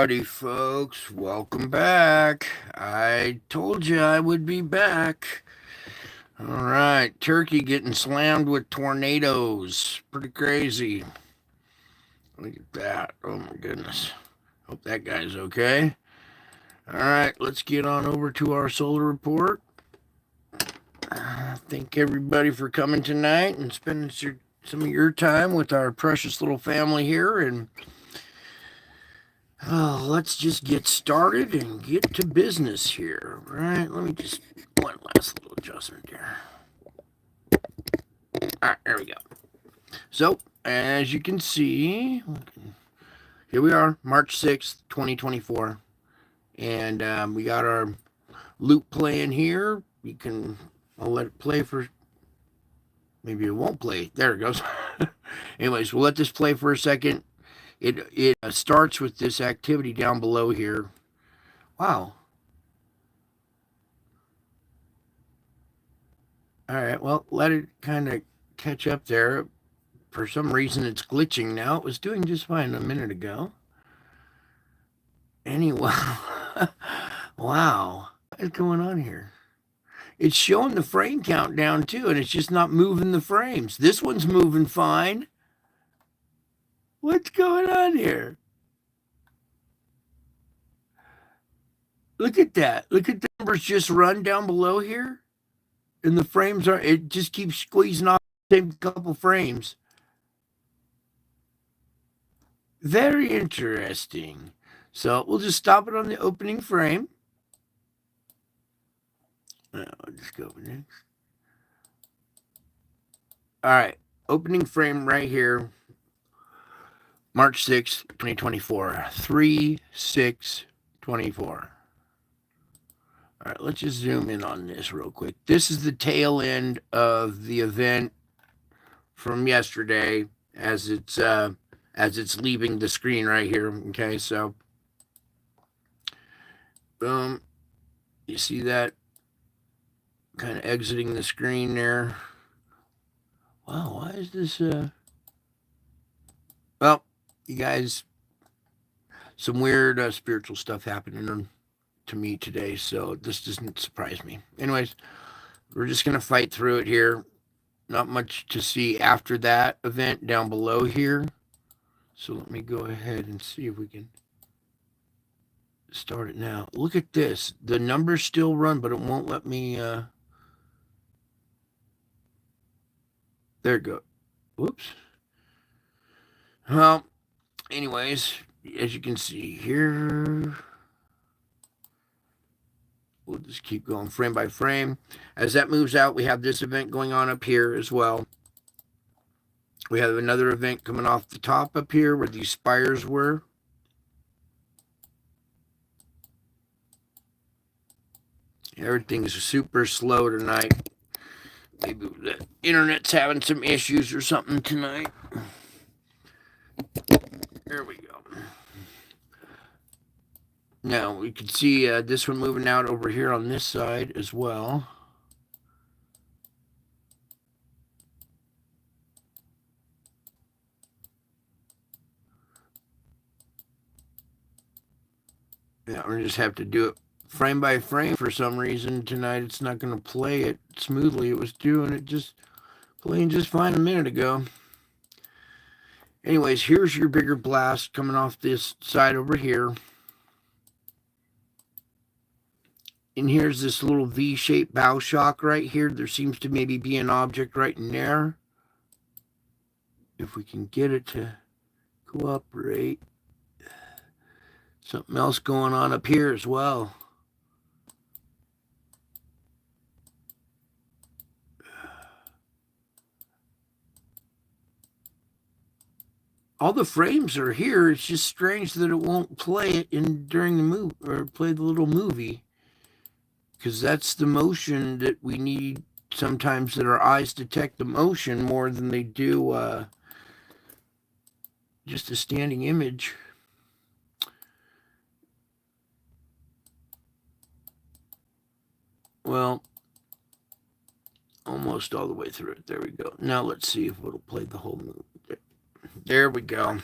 Howdy, folks. Welcome back. I told you I would be back. All right, Turkey getting slammed with tornadoes. Pretty crazy. Look at that. Oh, my goodness. Hope that guy's okay. All right, let's get on over to our solar report. Thank everybody for coming tonight and spending some of your time with our precious little family here. And let's just get started and get to business here, right? Let me just one last little adjustment here. All right, there we go. So, as you can see, here we are, March 6th, 2024. And we got our loop playing here. I'll let it play for, maybe it won't play. There it goes. Anyways, we'll let this play for a second. It starts with this activity down below here. Wow. All right, well, let it kind of catch up there. For some reason, it's glitching now. It was doing just fine a minute ago. Anyway, wow. What is going on here? It's showing the frame count down too, and it's just not moving the frames. This one's moving fine. What's going on here? Look at that. Look at the numbers just run down below here. And the frames it just keeps squeezing off the same couple frames. Very interesting. So we'll just stop it on the opening frame. I'll just go next. All right, opening frame right here. March 6th, 2024. 3/6/24. All right, let's just zoom in on this real quick. This is the tail end of the event from yesterday as it's leaving the screen right here. Okay, so boom. You see that kind of exiting the screen there. Wow, why is this well, you guys, some weird spiritual stuff happening to me today, so this doesn't surprise me. Anyways, we're just gonna fight through it here. Not much to see after that event down below here. So let me go ahead and see if we can start it now. Look at this. The numbers still run, but it won't let me there it goes. Whoops. Well, anyways, as you can see here, we'll just keep going frame by frame. As that moves out, we have this event going on up here as well. We have another event coming off the top up here where these spires were. Everything's super slow tonight. Maybe the internet's having some issues or something tonight. There we go. Now we can see this one moving out over here on this side as well. Yeah, we're just have to do it frame by frame. For some reason tonight it's not going to play it smoothly. It was doing it just playing just fine a minute ago. Anyways, here's your bigger blast coming off this side over here. And here's this little V-shaped bow shock right here. There seems to maybe be an object right in there. If we can get it to cooperate. Something else going on up here as well. All the frames are here. It's just strange that it won't play it during the movie or play the little movie. Because that's the motion that we need sometimes, that our eyes detect the motion more than they do just a standing image. Well, almost all the way through it. There we go. Now let's see if it'll play the whole movie. There we go.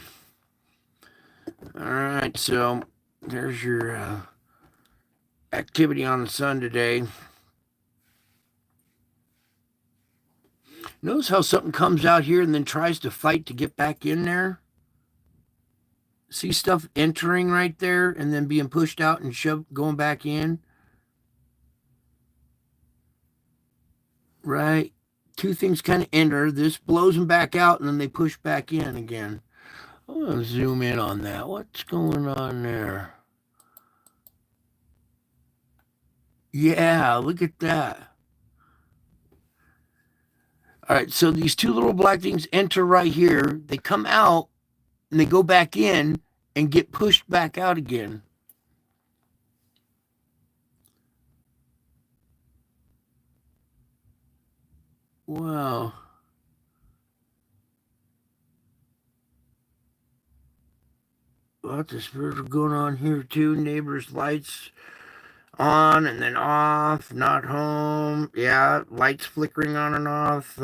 All right, so there's your activity on the sun today. Notice how something comes out here and then tries to fight to get back in there? See stuff entering right there and then being pushed out and shoved, going back in? Right? Two things kind of enter. This blows them back out and then they push back in again. I'm going to zoom in on that. What's going on there? Yeah, look at that. All right, so these two little black things enter right here. They come out and they go back in and get pushed back out again. Wow. Lots of spiritual going on here too. Neighbors' lights on and then off, not home. Yeah, lights flickering on and off.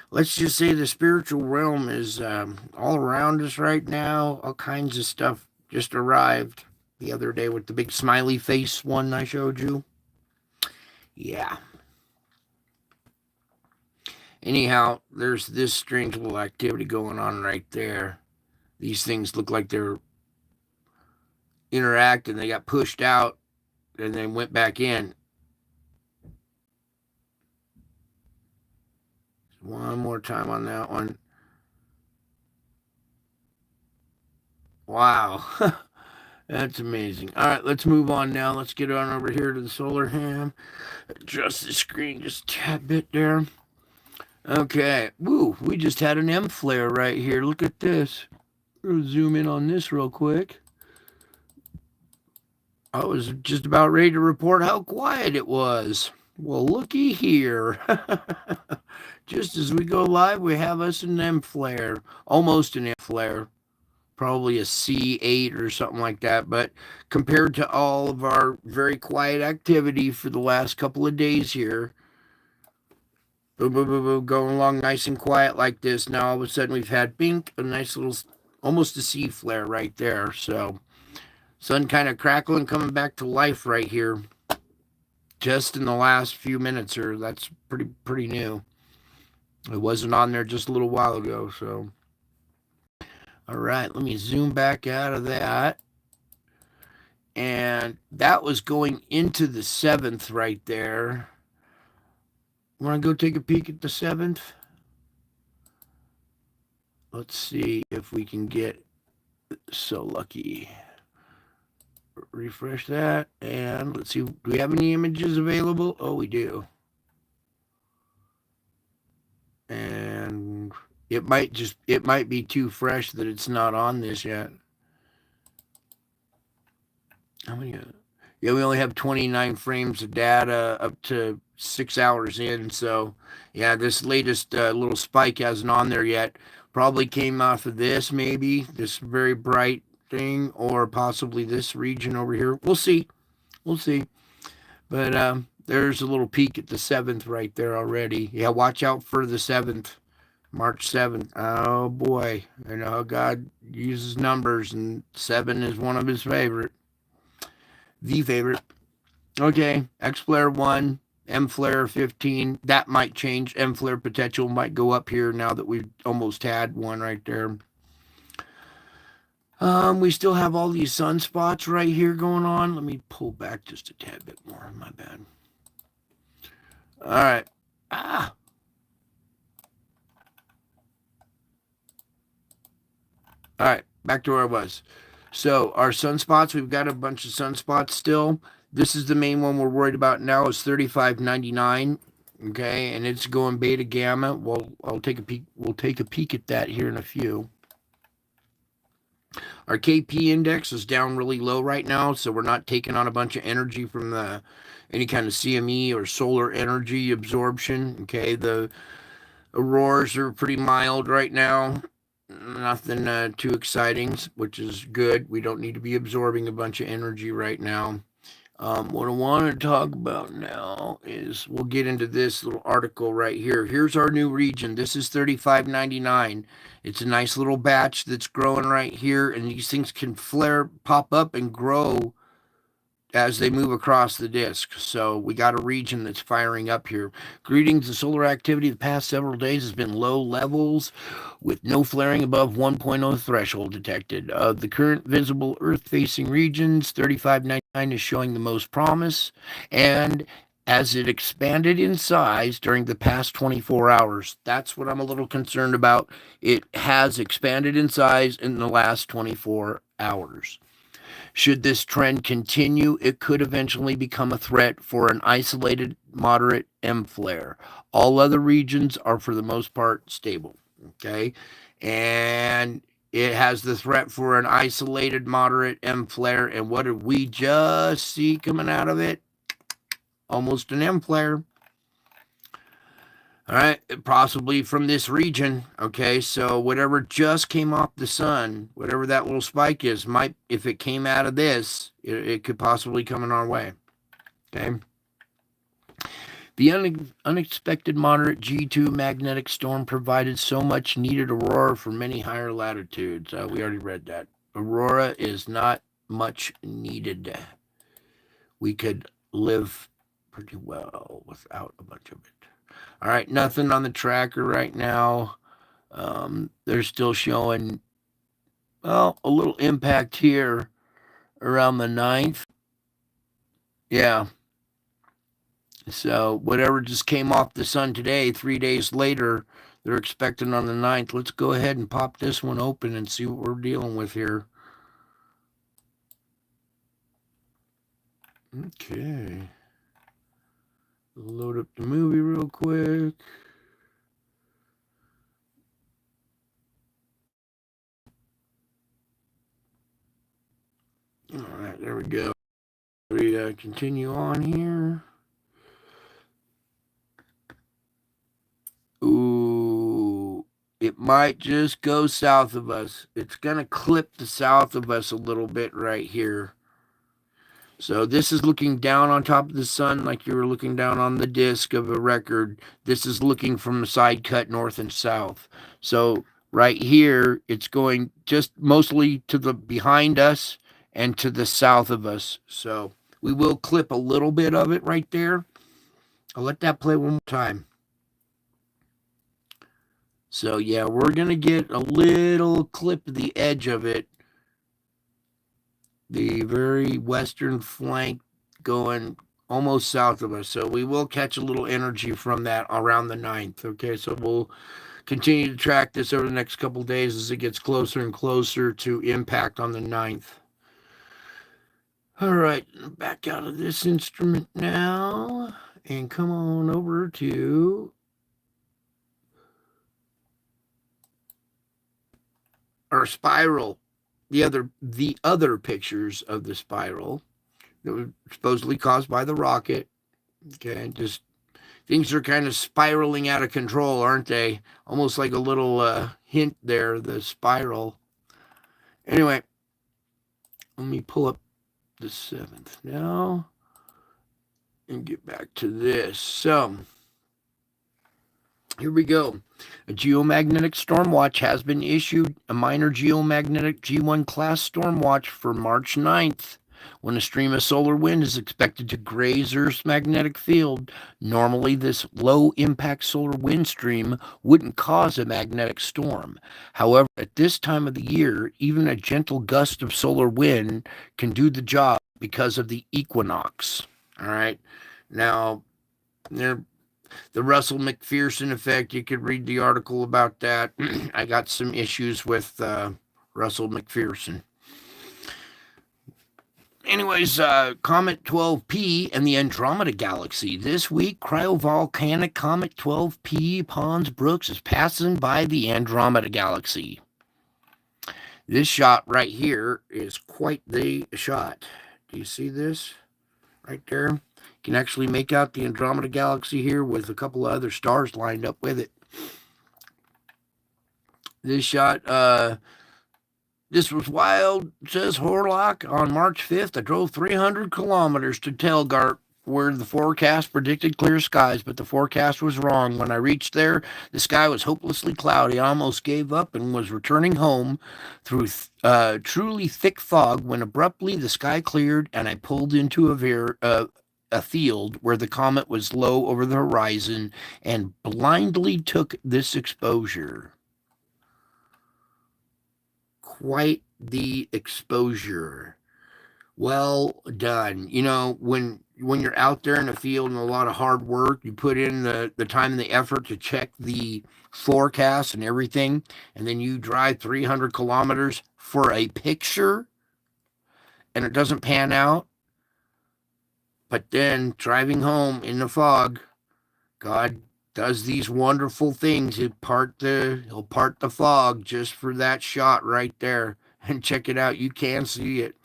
Let's just say the spiritual realm is all around us right now. All kinds of stuff just arrived the other day with the big smiley face one I showed you. Yeah. Anyhow, there's this strange little activity going on right there. These things look like they're interacting. They got pushed out and then went back in. One more time on that one. Wow. That's amazing. All right, let's move on now. Let's get on over here to the solar ham. Adjust the screen just a tad bit there. Okay. Woo, we just had an M flare right here. Look at this. We'll zoom in on this real quick. I was just about ready to report how quiet it was. Well, looky here. Just as we go live, we have us an M flare. Almost an M flare. Probably a C8 or something like that. But compared to all of our very quiet activity for the last couple of days here, boom, boom, boom, boom, going along nice and quiet like this. Now all of a sudden we've had bink, a nice little, almost a C flare right there. So sun kind of crackling, coming back to life right here. Just in the last few minutes, or that's pretty new. It wasn't on there just a little while ago. So, all right, let me zoom back out of that. And that was going into the 7th right there. Want to go take a peek at the 7th? Let's see if we can get so lucky. Refresh that, and let's see, do we have any images available? Oh, we do. And it might be too fresh that it's not on this yet. How many? Yeah, we only have 29 frames of data up to 6 hours in. So, yeah, this latest little spike hasn't on there yet. Probably came off of this, maybe this very bright thing, or possibly this region over here. We'll see. We'll see. But there's a little peek at the 7th right there already. Yeah, watch out for the 7th. March 7th. Oh boy. You know how God uses numbers, and 7 is one of his favorite. The favorite. Okay, X Flare 1, M Flare 15. That might change. M Flare potential might go up here now that we've almost had one right there. We still have all these sunspots right here going on. Let me pull back just a tad bit more. My bad. All right. All right, back to where I was. So our sunspots, we've got a bunch of sunspots still. This is the main one we're worried about now, is 3599. Okay, and it's going beta gamma. Well, I'll take a peek. We'll take a peek at that here in a few. Our KP index is down really low right now, so we're not taking on a bunch of energy from any kind of CME or solar energy absorption. Okay, the auroras are pretty mild right now. Nothing too exciting, which is good. We don't need to be absorbing a bunch of energy right now. What I want to talk about now is we'll get into this little article right here. Here's our new region. This is 3599. It's a nice little batch that's growing right here, and these things can flare, pop up, and grow as they move across the disk. So we got a region that's firing up here. Greetings. The solar activity the past several days has been low levels with no flaring above 1.0 threshold detected. Of the current visible Earth-facing regions, 3599 is showing the most promise, and as it expanded in size during the past 24 hours. That's what I'm a little concerned about. It has expanded in size in the last 24 hours. Should this trend continue, it could eventually become a threat for an isolated moderate M flare. All other regions are, for the most part, stable. Okay. And it has the threat for an isolated moderate M flare. And what did we just see coming out of it? Almost an M flare. All right, possibly from this region. Okay, so whatever just came off the sun, whatever that little spike is, might, if it came out of this, it could possibly come in our way. Okay. The unexpected moderate G2 magnetic storm provided so much needed aurora for many higher latitudes. We already read that. Aurora is not much needed. We could live pretty well without a bunch of it. All right, nothing on the tracker right now. They're still showing, well, a little impact here around the 9th. Yeah. So whatever just came off the sun today, 3 days later, they're expecting on the 9th. Let's go ahead and pop this one open and see what we're dealing with here. Okay. Load up the movie real quick. All right, there we go. We continue on here. Ooh, it might just go south of us. It's going to clip the south of us a little bit right here. So this is looking down on top of the sun like you were looking down on the disc of a record. This is looking from the side cut north and south. So right here, it's going just mostly to the behind us and to the south of us. So we will clip a little bit of it right there. I'll let that play one more time. So yeah, we're going to get a little clip of the edge of it. The very western flank going almost south of us. So we will catch a little energy from that around the 9th. Okay, so we'll continue to track this over the next couple of days as it gets closer and closer to impact on the 9th. All right, back out of this instrument now and come on over to our spiral. The other pictures of the spiral that were supposedly caused by the rocket. Okay, just things are kind of spiraling out of control, aren't they? Almost like a little hint there, the spiral. Anyway, let me pull up the 7th now and get back to this. So here we go. A geomagnetic storm watch has been issued, a minor geomagnetic G1 class storm watch for March 9th. When a stream of solar wind is expected to graze Earth's magnetic field, normally this low-impact solar wind stream wouldn't cause a magnetic storm. However, at this time of the year, even a gentle gust of solar wind can do the job because of the equinox. All right. Now, the Russell McPherson effect, you could read the article about that. I got some issues with Russell McPherson. Anyways, Comet 12P and the Andromeda Galaxy. This week, cryovolcanic Comet 12P Pons Brooks is passing by the Andromeda Galaxy. This shot right here is quite the shot. Do you see this right there? You can actually make out the Andromeda Galaxy here with a couple of other stars lined up with it. This shot, This was wild, says Horlock. On March 5th, I drove 300 kilometers to Telgart, where the forecast predicted clear skies, but the forecast was wrong. When I reached there, the sky was hopelessly cloudy. I almost gave up and was returning home through truly thick fog when abruptly the sky cleared and I pulled into a field where the comet was low over the horizon and blindly took this exposure. Quite the exposure. Well done. You know, when you're out there in the field and a lot of hard work, you put in the time and the effort to check the forecast and everything, and then you drive 300 kilometers for a picture and it doesn't pan out. But then driving home in the fog, God does these wonderful things. He'll part the fog just for that shot right there. And check it out. You can see it.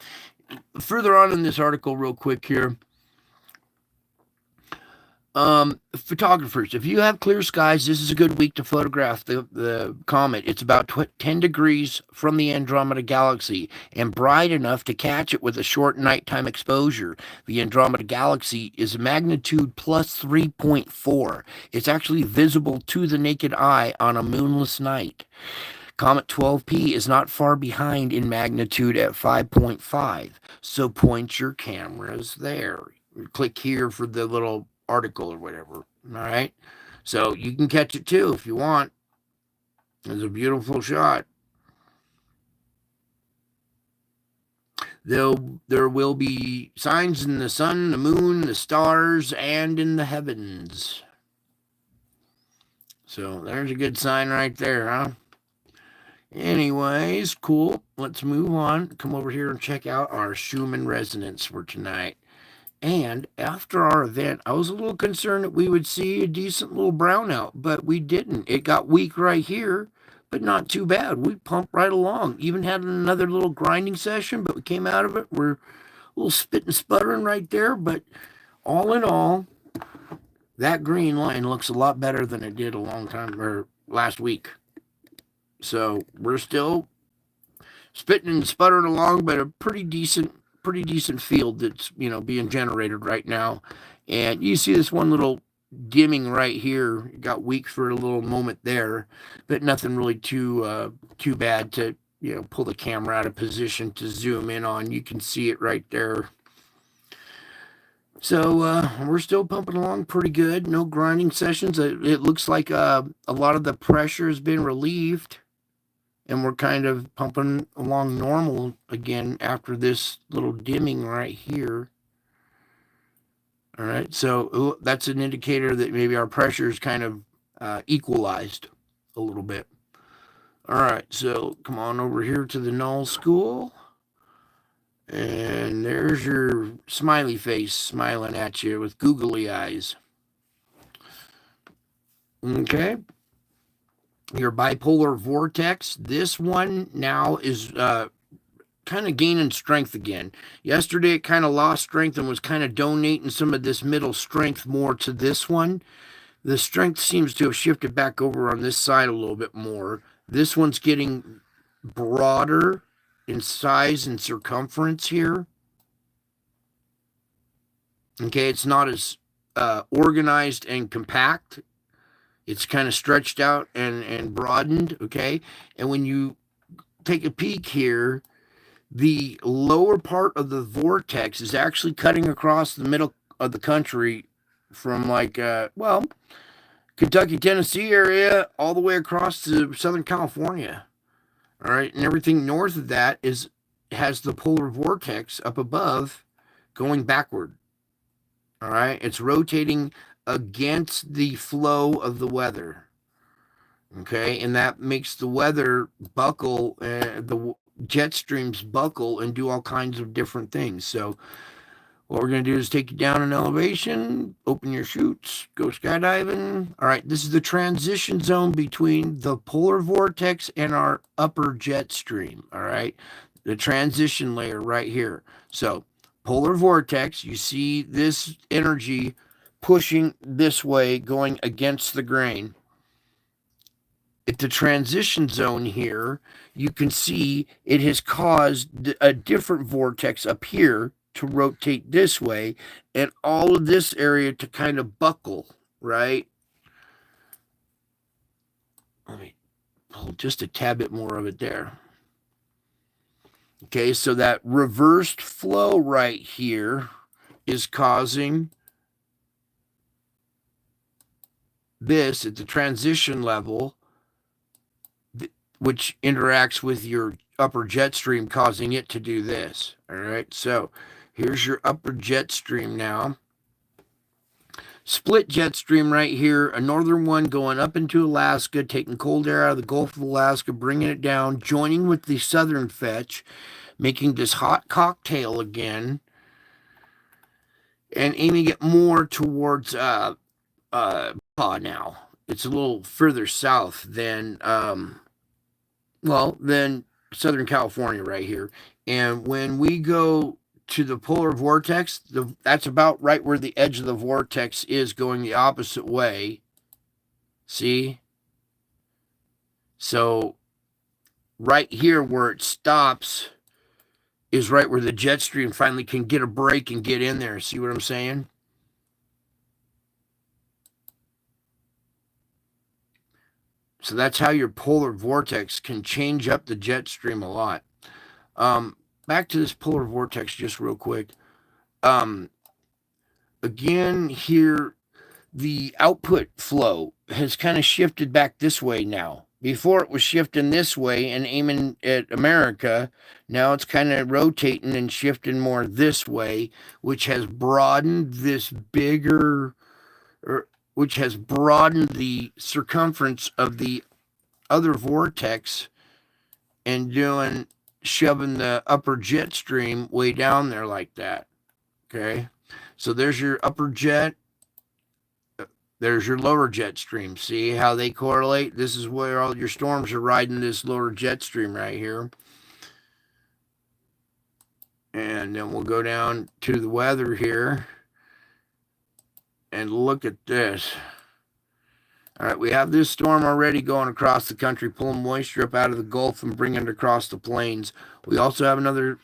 Further on in this article, real quick here. Photographers, if you have clear skies, this is a good week to photograph the comet. It's about 10 degrees from the Andromeda Galaxy and bright enough to catch it with a short nighttime exposure. The Andromeda Galaxy is magnitude plus 3.4. It's actually visible to the naked eye on a moonless night. Comet 12P is not far behind in magnitude at 5.5, so point your cameras there. Click here for the little article or whatever. All right. So you can catch it too if you want. It's a beautiful shot. There will be signs in the sun, the moon, the stars, and in the heavens. So there's a good sign right there, huh? Anyways, cool. Let's move on. Come over here and check out our Schumann resonance for tonight. And after our event, I was a little concerned that we would see a decent little brownout, but we didn't. It got weak right here, but not too bad. We pumped right along. Even had another little grinding session, but we came out of it. We're a little spit and sputtering right there, but all in all, that green line looks a lot better than it did a long time or last week. So we're still spitting and sputtering along, but a pretty decent field that's being generated right now. And you see this one little dimming right here. It got weak for a little moment there, but nothing really too bad to pull the camera out of position to zoom in on. You can see it right there. So we're still pumping along pretty good. No grinding sessions. It looks like a lot of the pressure has been relieved, and we're kind of pumping along normal again after this little dimming right here. All right, so that's an indicator that maybe our pressure is kind of equalized a little bit. All right, so come on over here to the null school. And there's your smiley face smiling at you with googly eyes. Okay. Your bipolar vortex. This one now is kind of gaining strength again. Yesterday it kind of lost strength and was kind of donating some of this middle strength more to this one. The strength seems to have shifted back over on this side a little bit more. This one's getting broader in size and circumference here. Okay, it's not as organized and compact. It's kind of stretched out and broadened, okay? And when you take a peek here, the lower part of the vortex is actually cutting across the middle of the country from Kentucky, Tennessee area all the way across to Southern California. All right, and everything north of that has the polar vortex up above going backward. All right, it's rotating against the flow of the weather. Okay, and that makes the weather buckle, the jet streams buckle and do all kinds of different things. So what we're going to do is take you down an elevation, open your chutes, go skydiving. All right, this is the transition zone between the polar vortex and our upper jet stream. All right, the transition layer right here. So polar vortex, you see this energy pushing this way, going against the grain. at the transition zone here, you can see it has caused a different vortex up here to rotate this way and all of this area to kind of buckle, right? Let me pull just a tad bit more of it there. Okay, so that reversed flow right here is causing this at the transition level, which interacts with your upper jet stream, causing it to do this. All right, so here's your upper jet stream now. Split jet stream right here, a northern one going up into Alaska, taking cold air out of the Gulf of Alaska, bringing it down, joining with the southern fetch, making this hot cocktail again, and aiming it more towards Baja now. It's a little further south than than Southern California right here. And when we go to the polar vortex, that's about right where the edge of the vortex is, going the opposite way. See? So right here where it stops is right where the jet stream finally can get a break and get in there. See what I'm saying? So that's how your polar vortex can change up the jet stream a lot. Back to this polar vortex just real quick. Again, here, the output flow has kind of shifted back this way now. Before it was shifting this way and aiming at America. Now it's kind of rotating and shifting more this way, which has broadened this bigger, which has broadened the circumference of the other vortex and shoving the upper jet stream way down there like that. Okay. So there's your upper jet. There's your lower jet stream. See how they correlate? This is where all your storms are riding this lower jet stream right here. And then we'll go down to the weather here and look at this. All right, we have this storm already going across the country, pulling moisture up out of the Gulf and bringing it across the plains. We also have another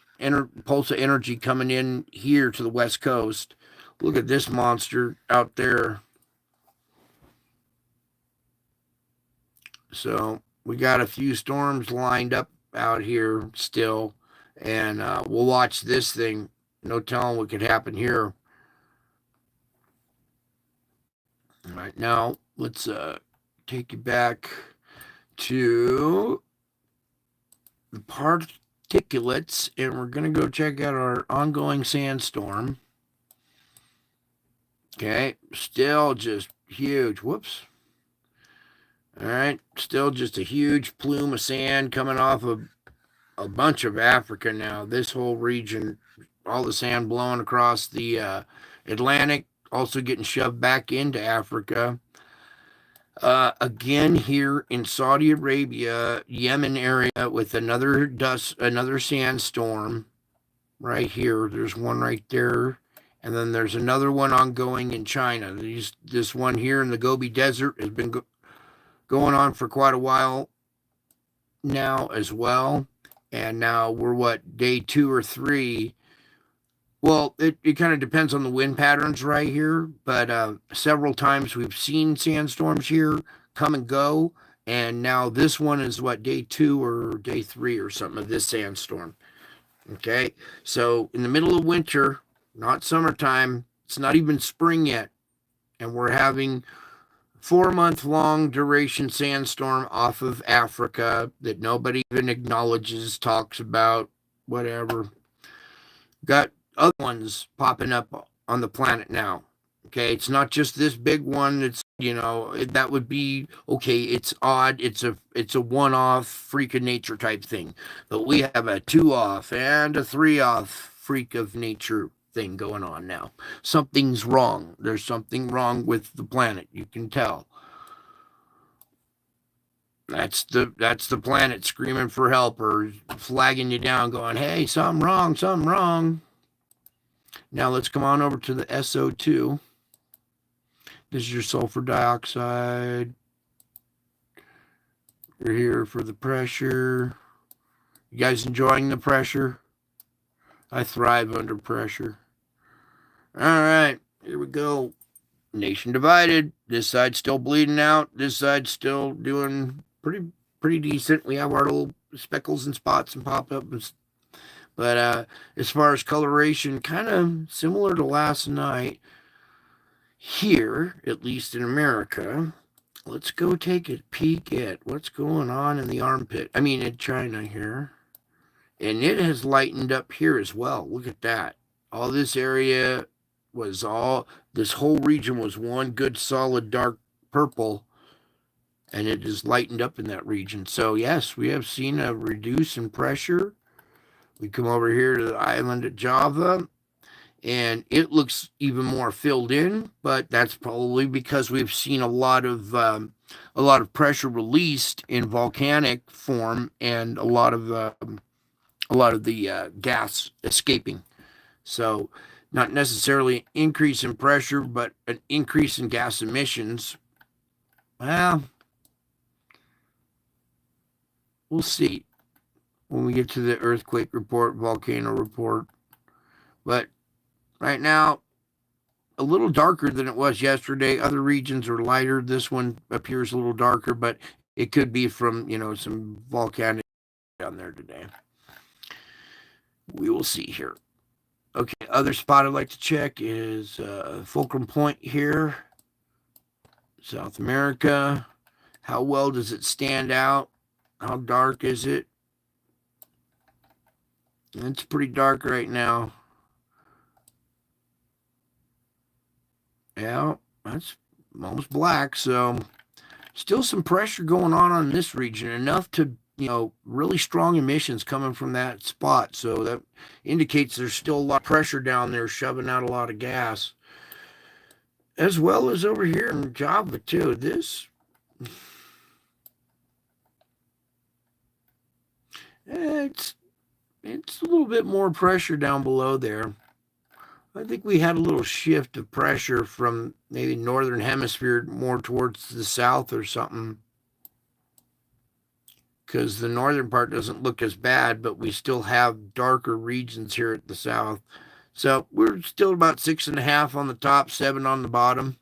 pulse of energy coming in here to the west coast. Look at this monster out there. So we got a few storms lined up out here still, and we'll watch this thing. No telling what could happen here. All right, now let's take you back to the particulates, and we're going to go check out our ongoing sandstorm. Okay, still just huge. Whoops. All right, still just a huge plume of sand coming off of a bunch of Africa now. This whole region, all the sand blowing across the Atlantic, also getting shoved back into Africa. Again, here in Saudi Arabia, Yemen area, with another sandstorm right here. There's one right there. And then there's another one ongoing in China. This one here in the Gobi Desert has been going on for quite a while now as well. And now we're day 2 or 3. Well, it kind of depends on the wind patterns right here, but several times we've seen sandstorms here come and go, and now this one is day 2 or day 3 or something of this sandstorm. Okay, so in the middle of winter, not summertime, it's not even spring yet, and we're having 4-month-long duration sandstorm off of Africa that nobody even acknowledges, talks about, whatever. Got other ones popping up on the planet now. Okay, it's not just this big one. It's, that would be okay. It's odd. It's a one-off freak of nature type thing. But we have a 2-off and a 3-off freak of nature thing going on now. Something's wrong. There's something wrong with the planet. You can tell. That's the planet screaming for help or flagging you down, going, "Hey, something wrong, something wrong." Now let's come on over to the SO2. This is your sulfur dioxide. You're here for the pressure. You guys enjoying the pressure? I thrive under pressure. All right, here we go. Nation divided. This side's still bleeding out. This side's still doing pretty decent. We have our little speckles and spots and pop-ups. But as far as coloration, kind of similar to last night. Here, at least in America, let's go take a peek at what's going on in the armpit. I mean, in China here. And it has lightened up here as well. Look at that. All this area was this whole region was one good solid dark purple, and it is lightened up in that region. So yes, we have seen a reduce in pressure. We come over here to the island of Java, and it looks even more filled in, but that's probably because we've seen a lot of pressure released in volcanic form, and a lot of the gas escaping. So not necessarily an increase in pressure, but an increase in gas emissions. Well, we'll see when we get to the earthquake report, volcano report. But right now, a little darker than it was yesterday. Other regions are lighter. This one appears a little darker, but it could be from, some volcanic down there today. We will see here. Okay, other spot I'd like to check is Fulcrum Point here, South America. How well does it stand out? How dark is it? It's pretty dark right now. Yeah, that's almost black, so still some pressure going on this region, enough to really strong emissions coming from that spot. So that indicates there's still a lot of pressure down there shoving out a lot of gas. As well as over here in Java too. It's a little bit more pressure down below there. I think we had a little shift of pressure from maybe northern hemisphere more towards the south or something, because the northern part doesn't look as bad, but we still have darker regions here at the south. So we're still about 6.5 on the top, 7 on the bottom.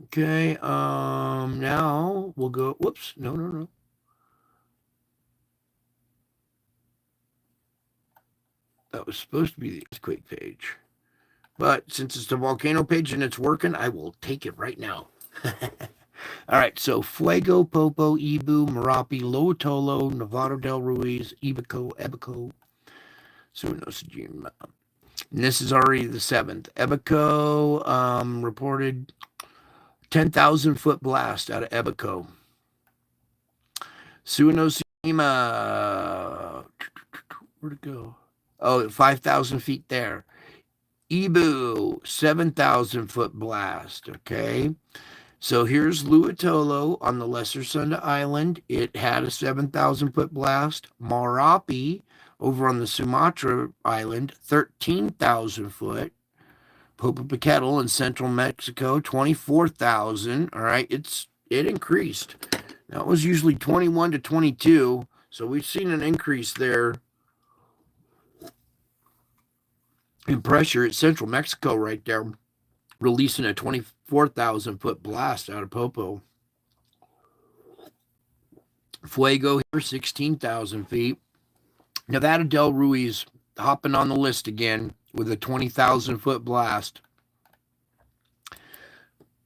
Okay, now we'll go, whoops, no. That was supposed to be the earthquake page. But since it's the volcano page and it's working, I will take it right now. All right, so Fuego, Popo, Ibu, Marapi, Lootolo, Novato del Ruiz, Ebico, Suinosajima. And this is already the 7th. Ebico reported 10,000 foot blast out of Ebico. Suinosajima, where'd it go? Oh, 5,000 feet there. Ibu, 7,000 foot blast. Okay. So here's Luitolo on the Lesser Sunda Island. It had a 7,000 foot blast. Marapi over on the Sumatra Island, 13,000 foot. Popocatépetl in central Mexico, 24,000. All right, it increased. That was usually 21 to 22. So we've seen an increase there in pressure at central Mexico right there, releasing a 24,000 foot blast out of Popo. Fuego here, 16,000 feet. Nevada del Ruiz hopping on the list again with a 20,000 foot blast.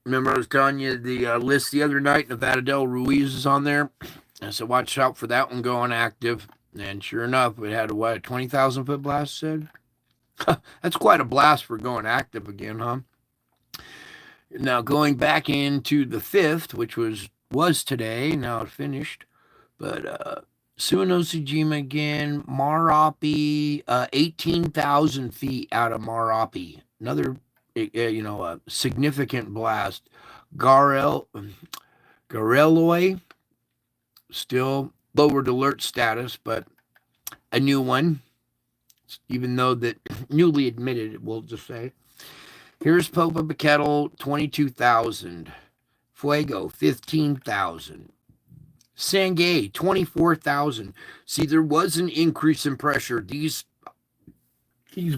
Remember I was telling you the list the other night, Nevada del Ruiz is on there. I said watch out for that one going active. And sure enough, it had a 20,000 foot blast said? That's quite a blast for going active again, huh? Now going back into the 5th, which was today, now it finished. But Suinosajima again, Marapi, 18,000 feet out of Marapi. Another, a significant blast. Gareloi, still lowered alert status, but a new one. Even though that newly admitted, we'll just say. Here's Popocatépetl, 22,000. Fuego, 15,000. Sangay, 24,000. See, there was an increase in pressure. These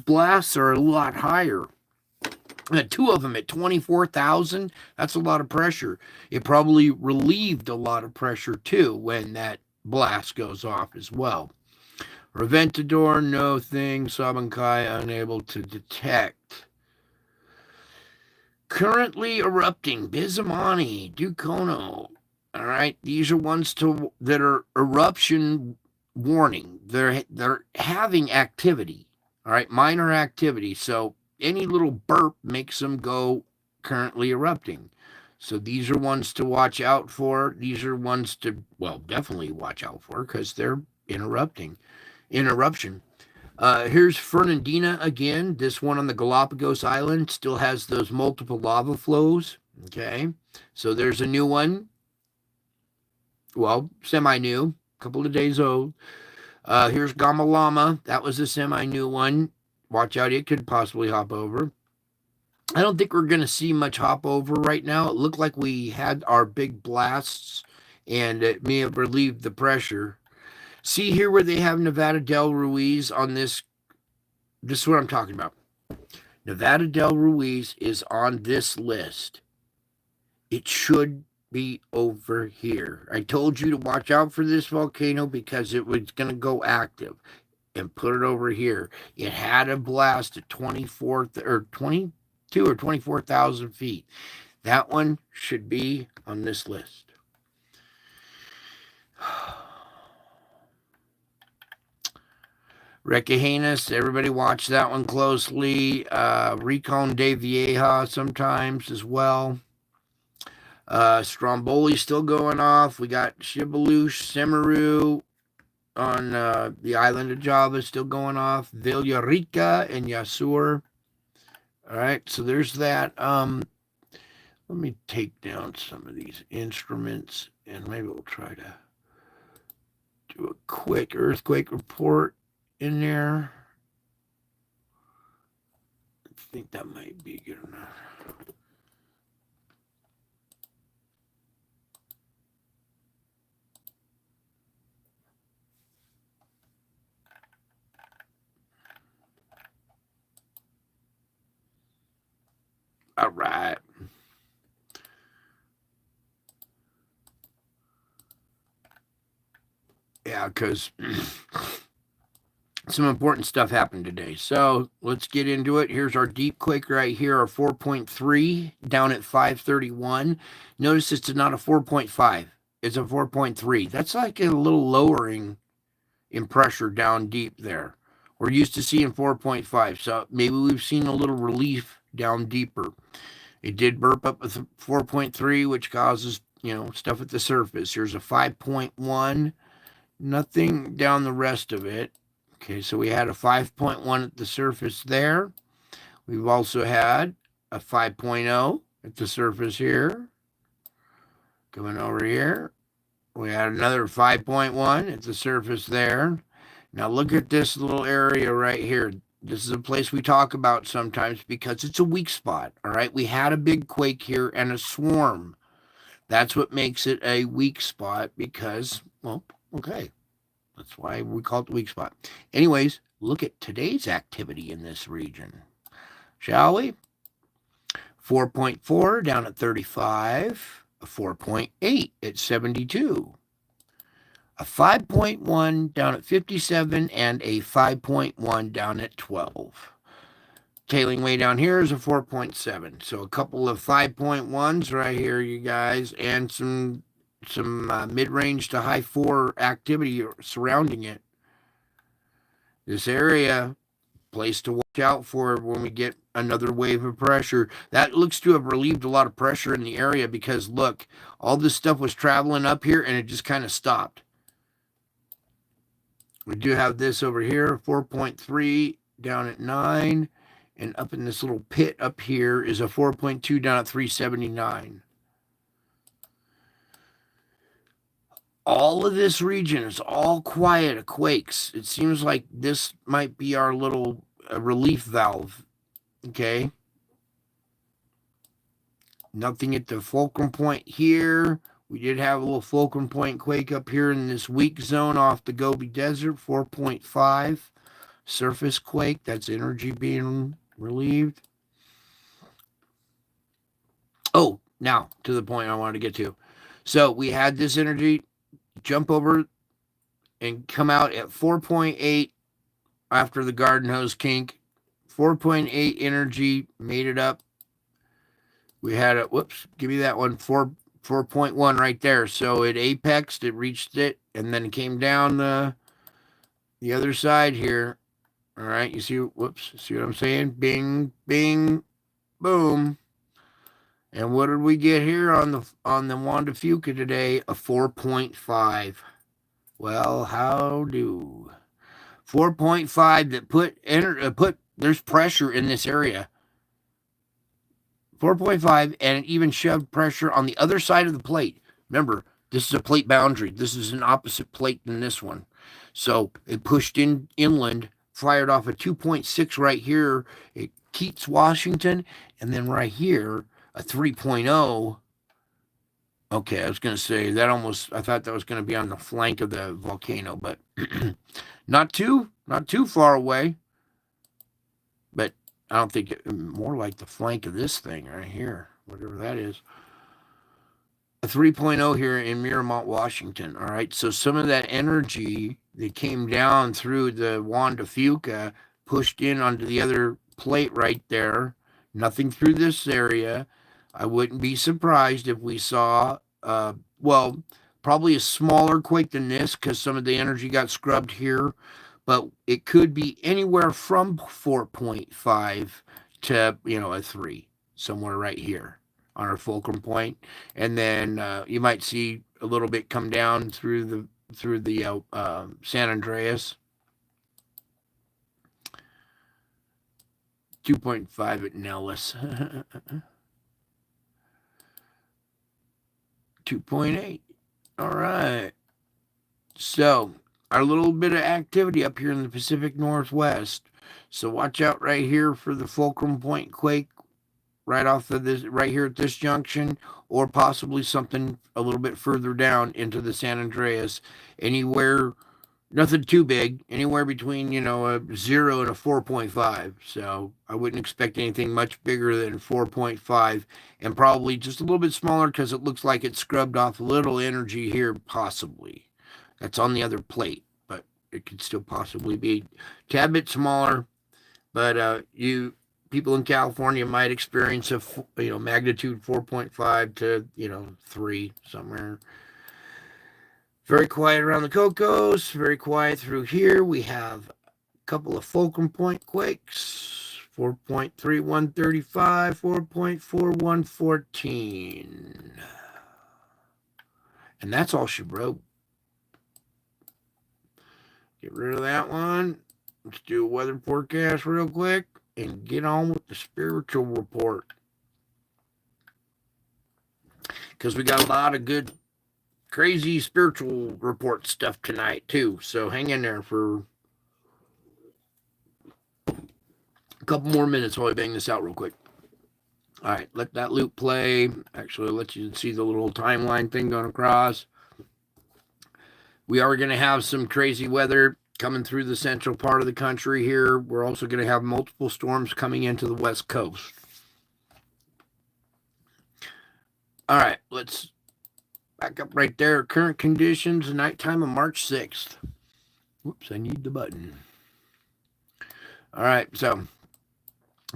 blasts are a lot higher. Two of them at 24,000, that's a lot of pressure. It probably relieved a lot of pressure too when that blast goes off as well. Reventador, no thing. Sabankai, unable to detect. Currently erupting, Bizamani, Dukono. All right, these are ones that are eruption warning. They're having activity. All right, minor activity. So any little burp makes them go currently erupting. So these are ones to watch out for. These are ones to, well, definitely watch out for because they're interruption. Here's Fernandina again. This one on the Galapagos Island still has those multiple lava flows. Okay, so there's a new one. Well, semi-new, a couple of days old. Here's Gamalama. That was a semi-new one. Watch out, it could possibly hop over. I don't think we're going to see much hop over right now. It looked like we had our big blasts, and it may have relieved the pressure. See here where they have Nevada del Ruiz on this. This is what I'm talking about. Nevada del Ruiz is on this list. It should be over here. I told you to watch out for this volcano because it was going to go active, and put it over here. It had a blast at 22 or 24,000 feet. That one should be on this list. Requejenas, everybody watch that one closely. Rincon de Vieja sometimes as well. Stromboli still going off. We got Shibalush, Semeru on the island of Java still going off. Villarica and Yasur. All right, so there's that. Let me take down some of these instruments and maybe we'll try to do a quick earthquake report in there. I think that might be good enough. All right. Yeah, because some important stuff happened today. So let's get into it. Here's our deep quake right here, our 4.3 down at 531. Notice it's not a 4.5. It's a 4.3. That's like a little lowering in pressure down deep there. We're used to seeing 4.5. So maybe we've seen a little relief down deeper. It did burp up with 4.3, which causes, stuff at the surface. Here's a 5.1. Nothing down the rest of it. Okay, so we had a 5.1 at the surface there. We've also had a 5.0 at the surface here. Coming over here. We had another 5.1 at the surface there. Now look at this little area right here. This is a place we talk about sometimes because it's a weak spot, all right? We had a big quake here and a swarm. That's what makes it a weak spot because, well, okay. That's why we call it the weak spot. Anyways, look at today's activity in this region, shall we? 4.4 down at 35, a 4.8 at 72, a 5.1 down at 57, and a 5.1 down at 12. Tailing way down here is a 4.7. So a couple of 5.1s right here, you guys, and some mid-range to high 4 activity surrounding it. This area, place to watch out for when we get another wave of pressure. That looks to have relieved a lot of pressure in the area because, look, all this stuff was traveling up here and it just kind of stopped. We do have this over here, 4.3 down at 9, and up in this little pit up here is a 4.2 down at 379. All of this region is all quiet of quakes. It seems like this might be our little relief valve. Okay. Nothing at the fulcrum point here. We did have a little fulcrum point quake up here in this weak zone off the Gobi Desert, 4.5 surface quake. That's energy being relieved. Oh, now to the point I wanted to get to. So we had this energy jump over and come out at 4.8 after the garden hose kink. 4.8 energy made it up. We had a, whoops, give me that one, 4.1 right there. So it apexed, it reached it, and then it came down the other side here. All right, you see, whoops, see what I'm saying? Bing, bing, boom. And what did we get here on the Wanda Fuca today? A 4.5. Well, how do 4.5 that put there's pressure in this area. 4.5, and it even shoved pressure on the other side of the plate. Remember, this is a plate boundary. This is an opposite plate than this one. So it pushed inland, fired off a 2.6 right here at Keats, Washington, and then right here, a 3.0. Okay, I was going to say that I thought that was going to be on the flank of the volcano, but not too far away. But I don't think more like the flank of this thing right here, whatever that is. A 3.0 here in Miramont, Washington. All right, so some of that energy that came down through the Wanda Fuca pushed in onto the other plate right there. Nothing through this area. I wouldn't be surprised if we saw, probably a smaller quake than this because some of the energy got scrubbed here, but it could be anywhere from 4.5 to, a 3, somewhere right here on our fulcrum point. And then you might see a little bit come down through the San Andreas. 2.5 at Nellis. 2.8. All right. So our little bit of activity up here in the Pacific Northwest. So watch out right here for the fulcrum point quake right off of this, right here at this junction, or possibly something a little bit further down into the San Andreas. Anywhere, nothing too big, anywhere between, a 0 and a 4.5. So I wouldn't expect anything much bigger than 4.5, and probably just a little bit smaller because it looks like it scrubbed off a little energy here, possibly. That's on the other plate, but it could still possibly be a tad bit smaller. But people in California might experience a magnitude 4.5 to 3 somewhere. Very quiet around the Cocos, very quiet through here. We have a couple of fulcrum point quakes, 4.3 135, 4.4 114. And that's all she wrote. Get rid of that one. Let's do a weather forecast real quick and get on with the spiritual report. Because we got a lot of good, crazy spiritual report stuff tonight, too. So hang in there for a couple more minutes while I bang this out real quick. All right, let that loop play. Actually, I'll let you see the little timeline thing going across. We are going to have some crazy weather coming through the central part of the country here. We're also going to have multiple storms coming into the West Coast. All right, let's back up right there. Current conditions, nighttime of March 6th. Whoops, I need the button. All right, so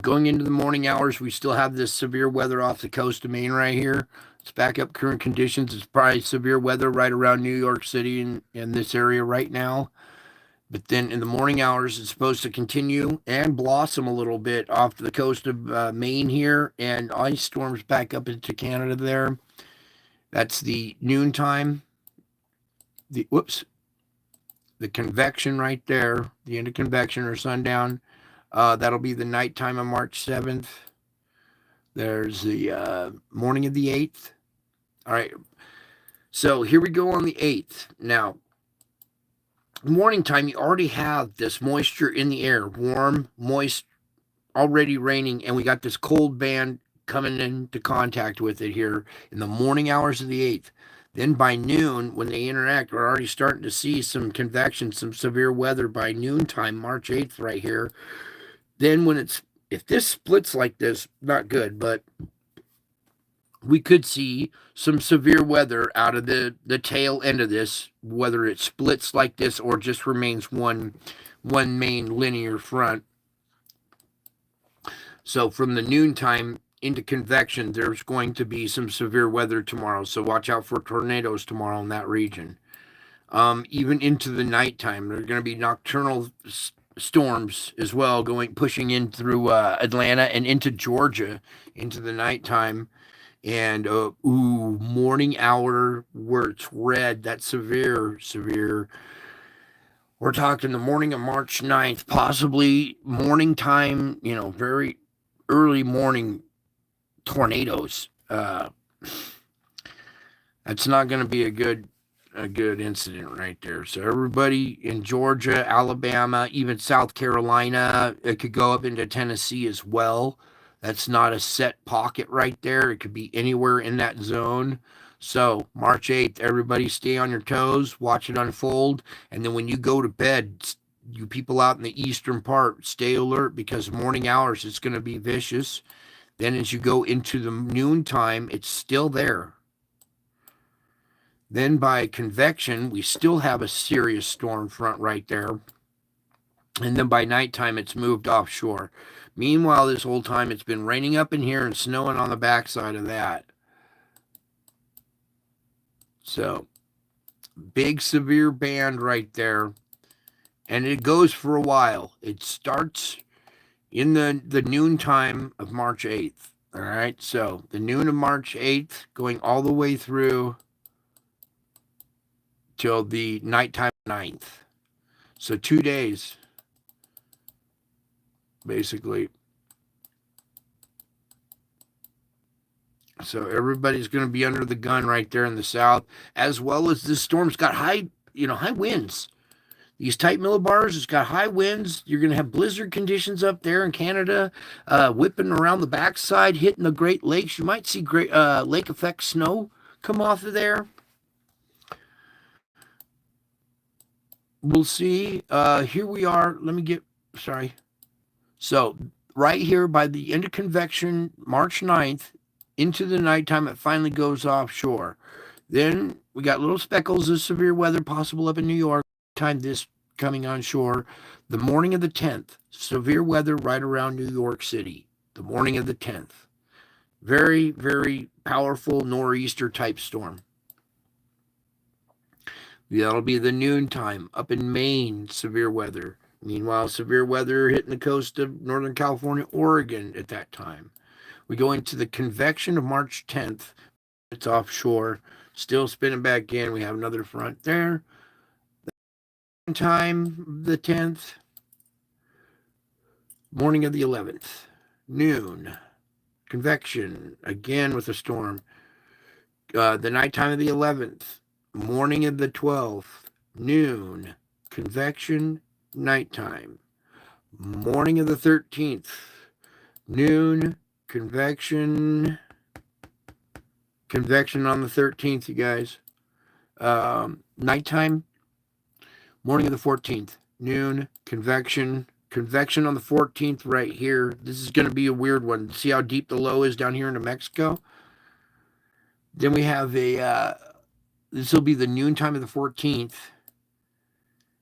going into the morning hours, we still have this severe weather off the coast of Maine right here. Let's back up current conditions. It's probably severe weather right around New York City in this area right now. But then in the morning hours, it's supposed to continue and blossom a little bit off the coast of Maine here, and ice storms back up into Canada there. That's the noontime. The convection right there, the end of convection or sundown. That'll be the nighttime of March 7th. There's the morning of the 8th. All right. So here we go on the 8th. Now, morning time, you already have this moisture in the air, warm, moist, already raining, and we got this cold band coming into contact with it here in the morning hours of the 8th. Then by noon, when they interact, we're already starting to see some convection, some severe weather by noontime, March 8th, right here. Then if this splits like this, not good, but we could see some severe weather out of the tail end of this, whether it splits like this or just remains one main linear front. So from the noontime into convection, there's going to be some severe weather tomorrow. So watch out for tornadoes tomorrow in that region. Even into the nighttime, there's going to be nocturnal storms as well, pushing in through Atlanta and into Georgia into the nighttime. And morning hour where it's red, that's severe. We're talking the morning of March 9th, possibly morning time, very early morning tornadoes. That's not going to be a good incident right there. So everybody in Georgia, Alabama, even South Carolina, it could go up into Tennessee as well. That's not a set pocket right there. It could be anywhere in that zone. So March 8th, everybody stay on your toes, watch it unfold, and then when you go to bed, you people out in the eastern part, stay alert because morning hours it's going to be vicious. Then as you go into the noontime, it's still there. Then by convection, we still have a serious storm front right there. And then by nighttime, it's moved offshore. Meanwhile, this whole time, it's been raining up in here and snowing on the backside of that. So, big severe band right there. And it goes for a while. It starts in the noontime of March 8th. All right. So, the noon of March 8th going all the way through till the nighttime 9th. So 2 days, basically. So everybody's going to be under the gun right there in the south, as well as this storm's got high winds. These tight millibars, it's got high winds. You're going to have blizzard conditions up there in Canada, whipping around the backside, hitting the Great Lakes. You might see great lake effect snow come off of there. We'll see. Here we are. So right here by the end of convection, March 9th, into the nighttime, it finally goes offshore. Then we got little speckles of severe weather possible up in New York. Time this coming on shore. The morning of the 10th, severe weather right around New York City. The morning of the 10th. Very, very powerful nor'easter type storm. That'll be the noontime up in Maine, severe weather. Meanwhile, severe weather hitting the coast of Northern California, Oregon at that time. We go into the convection of March 10th. It's offshore, still spinning back in. We have another front there. The time, the 10th, morning of the 11th, noon, convection, again with a storm. The nighttime of the 11th, morning of the 12th, noon, convection, nighttime. Morning of the 13th, noon, convection on the 13th, you guys. Nighttime, morning of the 14th, noon, convection on the 14th right here. This is going to be a weird one. See how deep the low is down here in New Mexico? Then we have this will be the noontime of the 14th.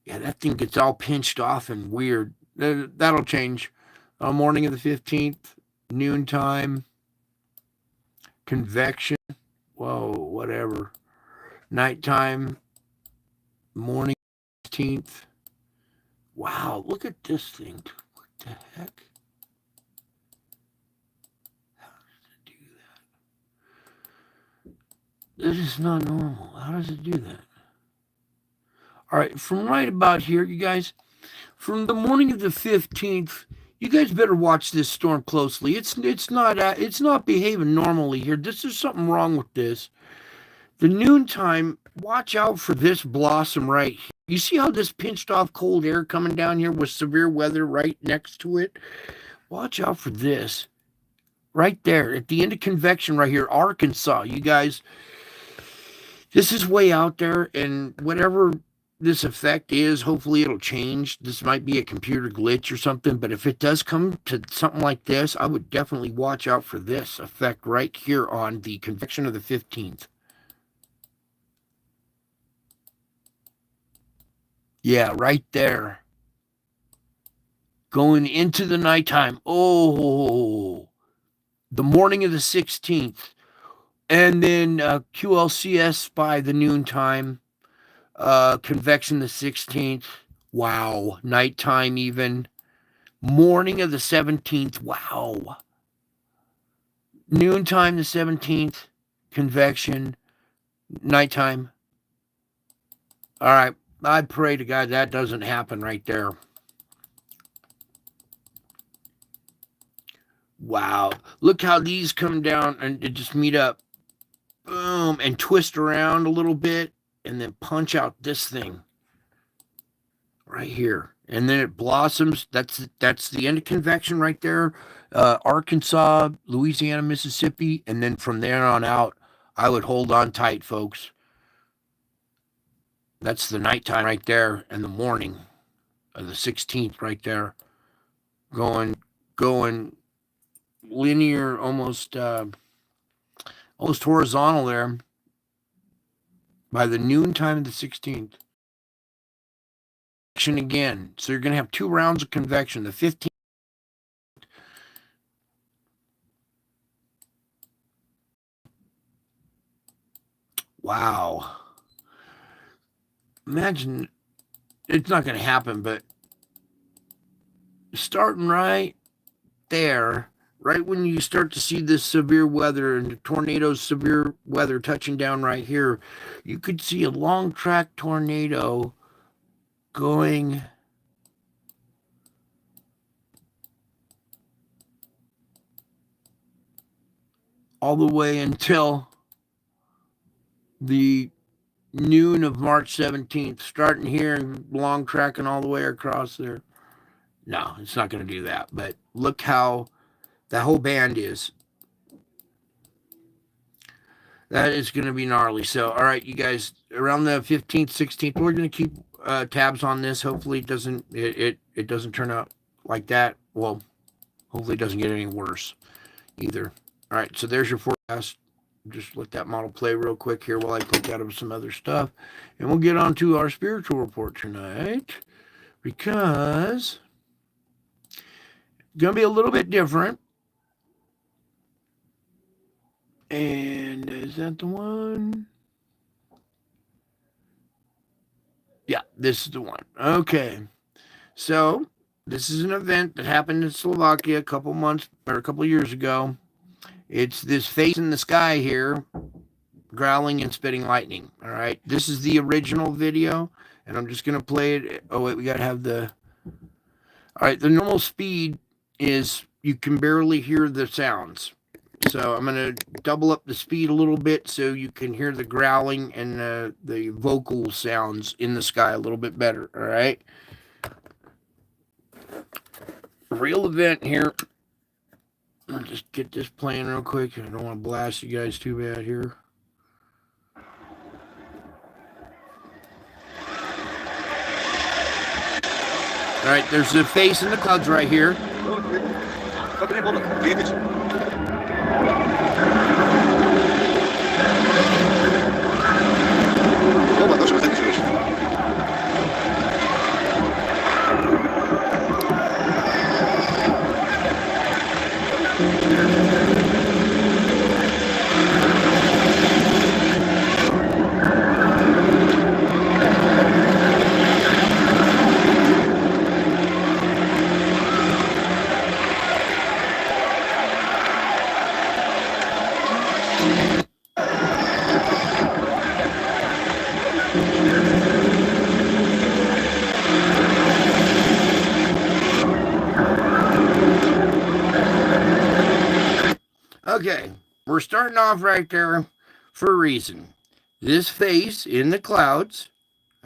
Yeah, that thing gets all pinched off and weird. That'll change. Morning of the 15th, noontime, convection. Whoa, whatever. Nighttime, morning 15th. Wow, look at this thing. What the heck? How does it do that? This is not normal. How does it do that? All right, from right about here, you guys, from the morning of the 15th, you guys better watch this storm closely. It's not behaving normally here. There's something wrong with this. The noontime, watch out for this blossom right here. You see how this pinched off cold air coming down here with severe weather right next to it? Watch out for this. Right there at the end of convection right here, Arkansas, you guys. This is way out there, and whatever this effect is, hopefully it'll change. This might be a computer glitch or something, but if it does come to something like this, I would definitely watch out for this effect right here on the convection of the 15th. Yeah, right there. Going into the nighttime. Oh, the morning of the 16th. And then QLCS by the noontime. Convection the 16th. Wow. Nighttime even. Morning of the 17th. Wow. Noontime the 17th. Convection. Nighttime. All right. I pray to God that doesn't happen right there. Wow. Look how these come down and just meet up. Boom. And twist around a little bit. And then punch out this thing. Right here. And then it blossoms. That's the end of convection right there. Arkansas, Louisiana, Mississippi. And then from there on out, I would hold on tight, folks. That's the nighttime right there, and the morning of the 16th right there. Going linear, almost horizontal there by the noontime of the 16th. Again. So you're going to have 2 rounds of convection. The 15th. Wow. Imagine, it's not going to happen, but starting right there, right when you start to see this severe weather and the tornadoes, severe weather touching down right here, you could see a long track tornado going all the way until the noon of March 17th, starting here and long tracking all the way across there. No, it's not going to do that. But look how that whole band is. That is going to be gnarly. So, all right, you guys, around the 15th, 16th, we're going to keep tabs on this. Hopefully it doesn't turn out like that. Well, hopefully it doesn't get any worse either. All right, so there's your forecast. Just let that model play real quick here while I click out of some other stuff. And we'll get on to our spiritual report tonight, because it's going to be a little bit different. And is that the one? Yeah, this is the one. Okay. So this is an event that happened in Slovakia a couple years ago. It's this face in the sky here, growling and spitting lightning. All right. This is the original video, and I'm just going to play it. Oh, wait, we got to have the... All right, the normal speed is you can barely hear the sounds. So I'm going to double up the speed a little bit so you can hear the growling and the vocal sounds in the sky a little bit better. All right. Real event here. I'll just get this playing real quick. I don't want to blast you guys too bad here. All right, there's the face in the clouds right here. Okay, we're starting off right there for a reason. This face in the clouds,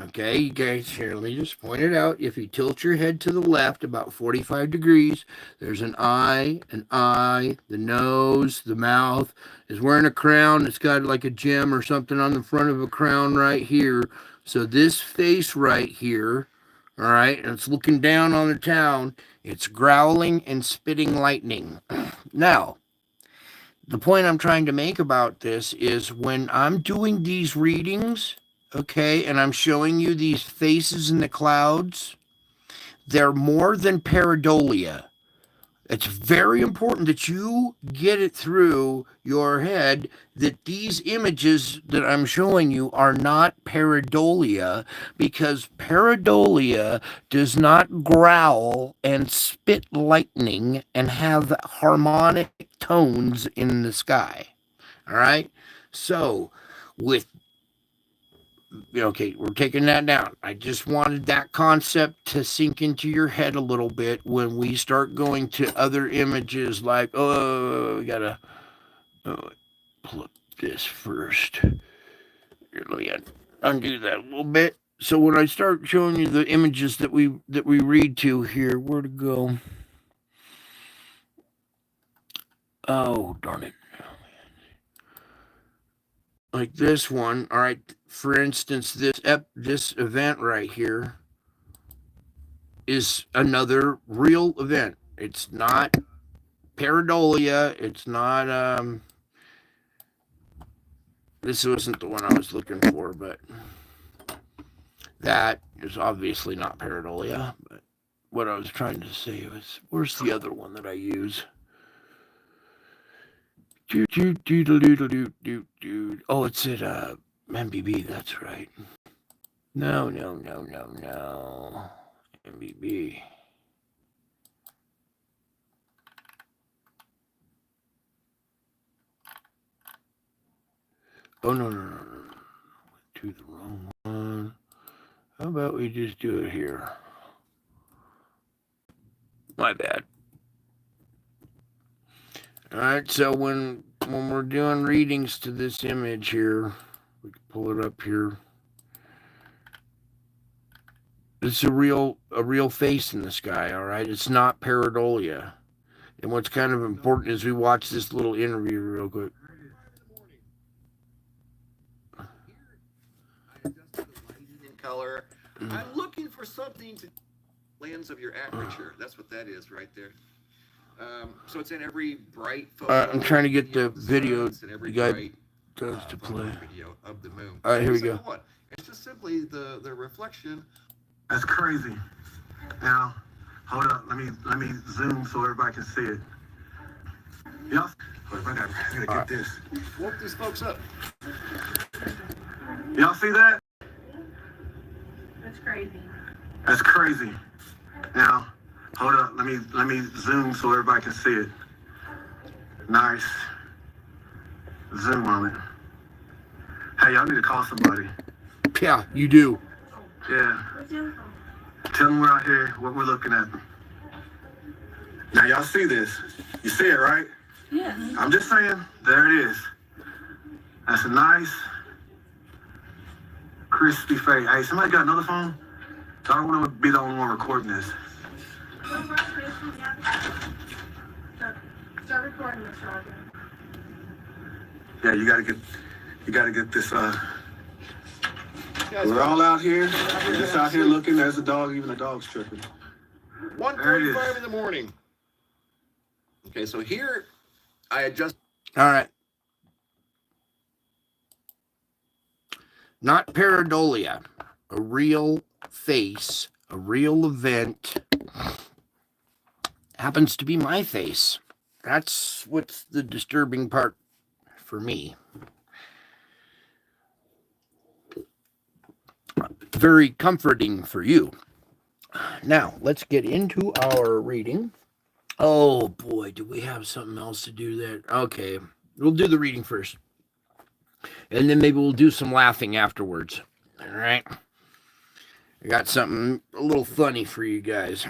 Okay, you guys, here, let me just point it out. If you tilt your head to the left about 45 degrees, there's an eye, the nose, the mouth is wearing a crown. It's got like a gem or something on the front of a crown right here. So this face right here, all right, and it's looking down on the town. It's growling and spitting lightning. Now, the point I'm trying to make about this is when I'm doing these readings, okay, and I'm showing you these faces in the clouds, they're more than pareidolia. It's very important that you get it through your head that these images that I'm showing you are not pareidolia, because pareidolia does not growl and spit lightning and have harmonic tones in the sky. All right? So, with okay, we're taking that down. I just wanted that concept to sink into your head a little bit when we start going to other images like, oh, we gotta pull up this first. Here, let me undo that a little bit. So when I start showing you the images that we read to here, where to go? Oh, darn it. Like this one, all right. For instance, this event right here is another real event. It's not pareidolia. It's not this wasn't the one I was looking for, but that is obviously not pareidolia. But what I was trying to say was, where's the other one that I use? Oh, it's at MBB. That's right. No. MBB. Oh, no. To the wrong one. How about we just do it here? My bad. All right, so when we're doing readings to this image here, we can pull it up here. It's a real face in the sky, all right? It's not pareidolia. And what's kind of important is we watch this little interview real quick. Color. I'm looking for something to lens of your aperture. That's what that is right there. So it's in every bright photo. I'm trying to get the video the guy does to play. Video of the moon. All right, here we go. It's just simply the reflection. That's crazy. Now, hold up. Let me zoom so everybody can see it. Y'all, I gotta get this. Woke these folks up. Y'all see that? That's crazy. That's crazy. Now, hold up. Let me zoom so everybody can see it. Nice. Zoom on it. Hey, y'all need to call somebody. Yeah, you do. Yeah. Tell them we're out here, what we're looking at. Now, y'all see this. You see it, right? Yeah. I'm just saying, there it is. That's a nice, crispy face. Hey, somebody got another phone? So I don't want to be the only one recording this. Start recording this, Roger. Yeah, you gotta get this, we're all out here. We're just out here looking. There's a dog, even the dog's tripping. 1:45 in the morning. Okay, so here I adjust. All right. Not pareidolia. A real face, a real event. Happens to be my face. That's what's the disturbing part for me. Very comforting for you. Now, let's get into our reading. Oh boy, do we have something else to do there? Okay, we'll do the reading first. And then maybe we'll do some laughing afterwards. All right? I got something a little funny for you guys.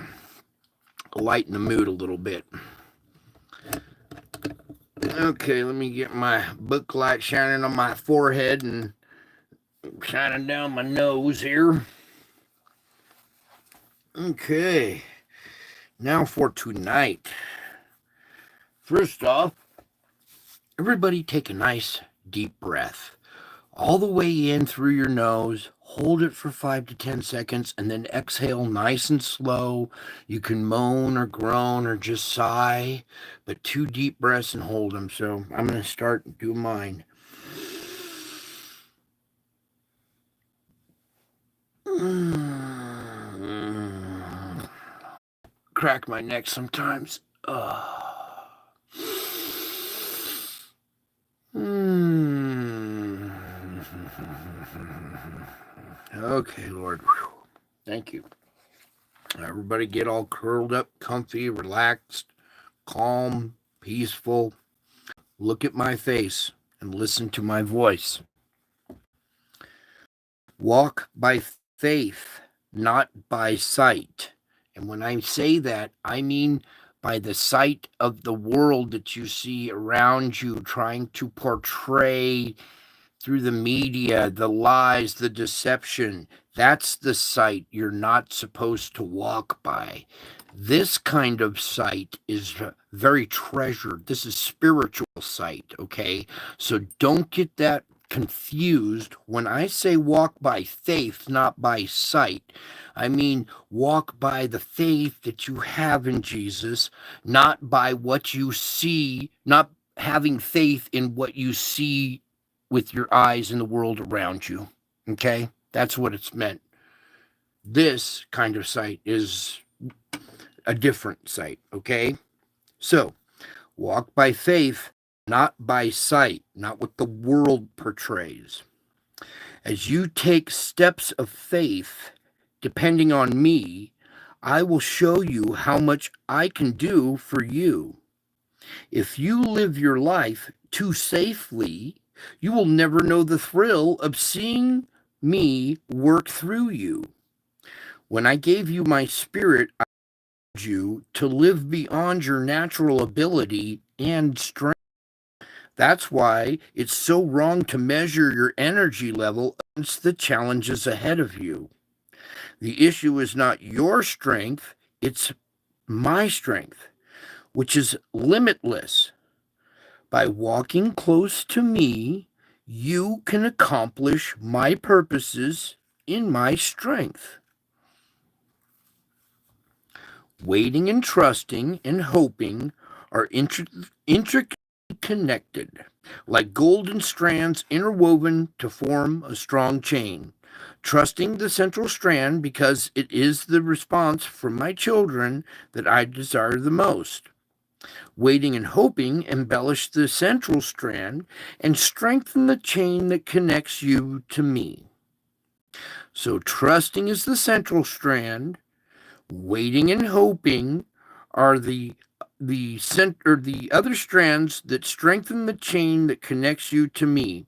Lighten the mood a little bit. Okay, let me get my book light shining on my forehead and Shining down my nose here. Okay. Now for tonight. First off, everybody take a nice deep breath. All the way in through your nose, hold it for 5 to 10 seconds, and then exhale nice and slow. You can moan or groan or just sigh, but 2 deep breaths and hold them. So I'm going to start and do mine. Crack my neck sometimes. Okay, Lord. Whew. Thank you. Everybody get all curled up, comfy, relaxed, calm, peaceful. Look at my face and listen to my voice. Walk by faith, not by sight. And when I say that, I mean by the sight of the world that you see around you, trying to portray through the media, the lies, the deception. That's the sight you're not supposed to walk by. This kind of sight is very treasured. This is spiritual sight, okay? So don't get that confused. When I say walk by faith, not by sight, I mean walk by the faith that you have in Jesus, not by what you see, not having faith in what you see with your eyes in the world around you. Okay? That's what it's meant. This kind of sight is a different sight. Okay? So, walk by faith, not by sight, not what the world portrays. As you take steps of faith, depending on me, I will show you how much I can do for you. If you live your life too safely, you will never know the thrill of seeing me work through you. When I gave you my spirit, I allowed you to live beyond your natural ability and strength. That's why it's so wrong to measure your energy level against the challenges ahead of you. The issue is not your strength, it's my strength, which is limitless. By walking close to me, you can accomplish my purposes in my strength. Waiting and trusting and hoping are intricately connected, like golden strands interwoven to form a strong chain. Trusting the central strand because it is the response from my children that I desire the most. Waiting and hoping embellish the central strand and strengthen the chain that connects you to me. So trusting is the central strand. Waiting and hoping are the other strands that strengthen the chain that connects you to me.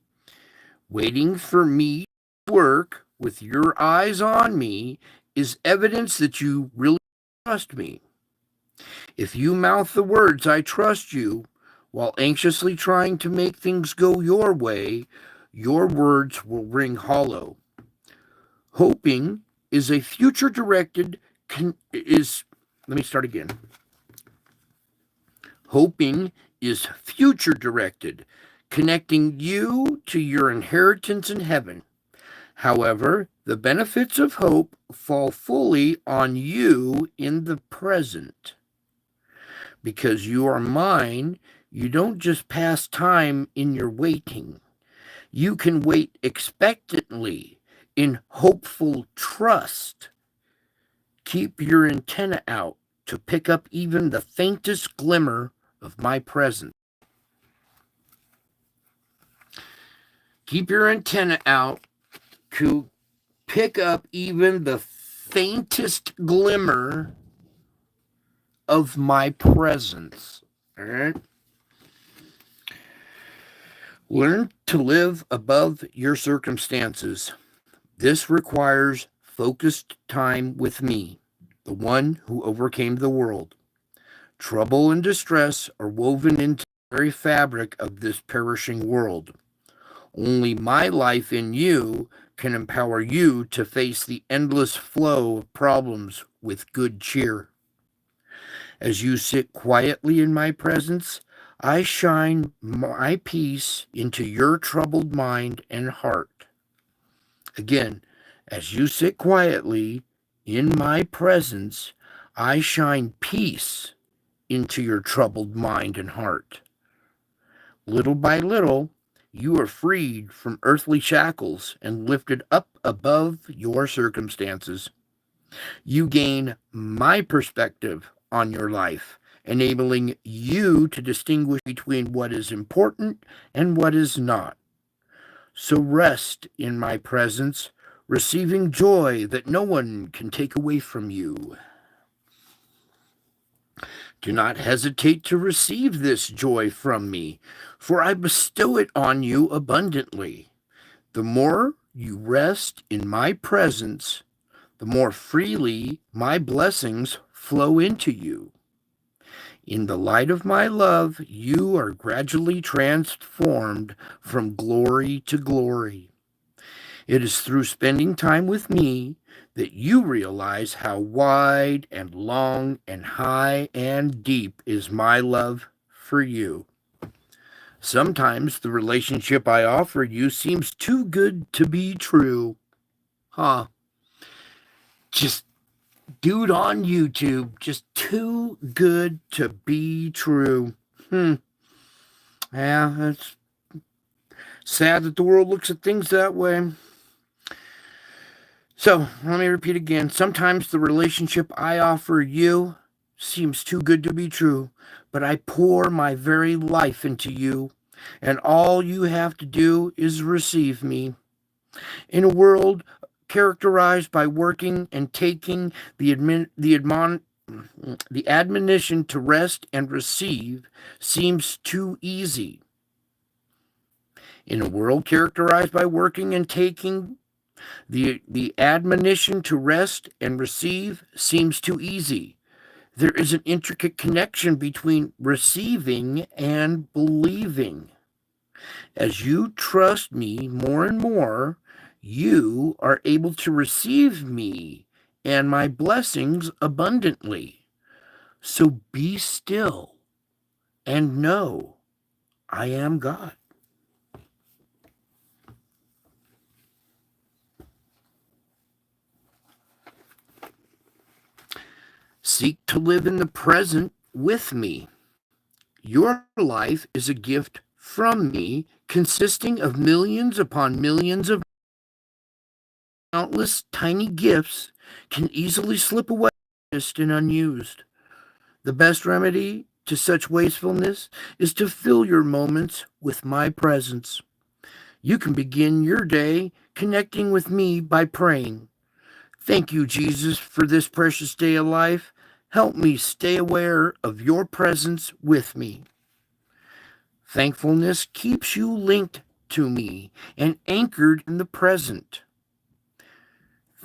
Waiting for me to work with your eyes on me is evidence that you really trust me. If you mouth the words, I trust you, while anxiously trying to make things go your way, your words will ring hollow. Hoping is a future-directed, Hoping is future-directed, connecting you to your inheritance in heaven. However, the benefits of hope fall fully on you in the present. Because you are mine, you don't just pass time in your waiting. You can wait expectantly in hopeful trust. Keep your antenna out to pick up even the faintest glimmer of my presence. Keep your antenna out to pick up even the faintest glimmer of my presence. All right? Learn to live above your circumstances. This requires focused time with me, the one who overcame the world. Trouble and distress are woven into the very fabric of this perishing world. Only my life in you can empower you to face the endless flow of problems with good cheer. As you sit quietly in my presence, I shine my peace into your troubled mind and heart. Again, as you sit quietly in my presence, I shine peace into your troubled mind and heart. Little by little, you are freed from earthly shackles and lifted up above your circumstances. You gain my perspective on your life, enabling you to distinguish between what is important and what is not. So rest in my presence, receiving joy that no one can take away from you. Do not hesitate to receive this joy from me, for I bestow it on you abundantly. The more you rest in my presence, the more freely my blessings flow into you. In the light of my love, you are gradually transformed from glory to glory. It is through spending time with me that you realize how wide and long and high and deep is my love for you. Sometimes the relationship I offer you seems too good to be true. Huh. Just dude on YouTube, just too good to be true. Yeah, it's sad that the world looks at things that way. So, let me repeat again. Sometimes the relationship I offer you seems too good to be true, but I pour my very life into you, and all you have to do is receive me. In a world characterized by working and taking, the admonition to rest and receive seems too easy. In a world characterized by working and taking, the admonition to rest and receive seems too easy. There is an intricate connection between receiving and believing. As you trust me more and more, you are able to receive me and my blessings abundantly. So be still and know I am God. Seek to live in the present with me. Your life is a gift from me, consisting of millions upon millions of countless tiny gifts can easily slip away and unused. The best remedy to such wastefulness is to fill your moments with my presence. You can begin your day connecting with me by praying. Thank you, Jesus, for this precious day of life. Help me stay aware of your presence with me. Thankfulness keeps you linked to me and anchored in the present.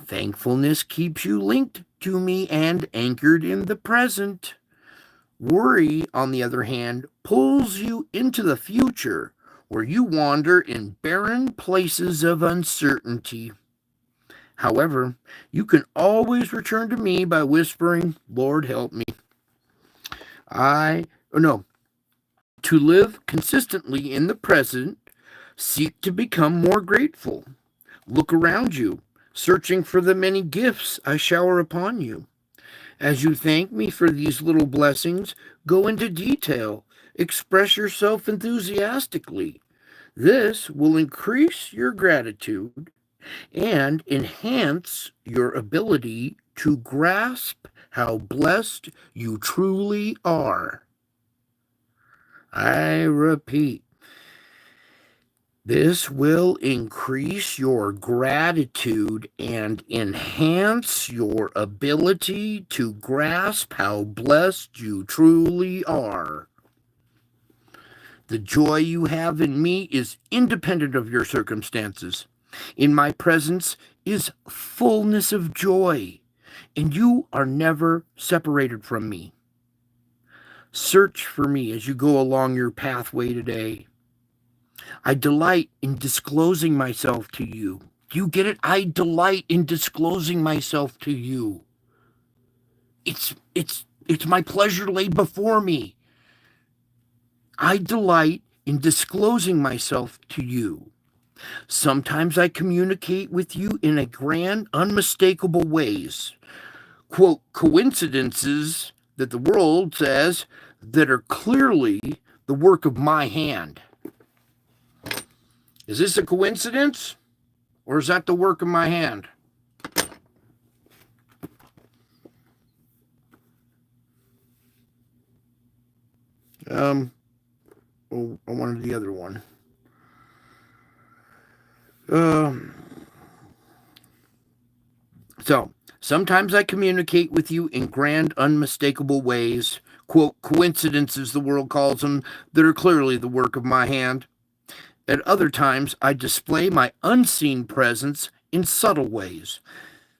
Thankfulness keeps you linked to me and anchored in the present. Worry, on the other hand, pulls you into the future, where you wander in barren places of uncertainty. However, you can always return to me by whispering, Lord, help me. To live consistently in the present, seek to become more grateful. Look around you, searching for the many gifts I shower upon you. As you thank me for these little blessings, go into detail. Express yourself enthusiastically. This will increase your gratitude and enhance your ability to grasp how blessed you truly are. I repeat, this will increase your gratitude and enhance your ability to grasp how blessed you truly are. The joy you have in me is independent of your circumstances. In my presence is fullness of joy, and you are never separated from me. Search for me as you go along your pathway today. I delight in disclosing myself to you. Do you get it? I delight in disclosing myself to you. It's my pleasure laid before me. I delight in disclosing myself to you. Sometimes I communicate with you in a grand, unmistakable ways. Quote, coincidences that the world says that are clearly the work of my hand. Is this a coincidence? Or is that the work of my hand? I wanted the other one. So, sometimes I communicate with you in grand, unmistakable ways. Quote, coincidences, the world calls them, that are clearly the work of my hand. At other times, I display my unseen presence in subtle ways.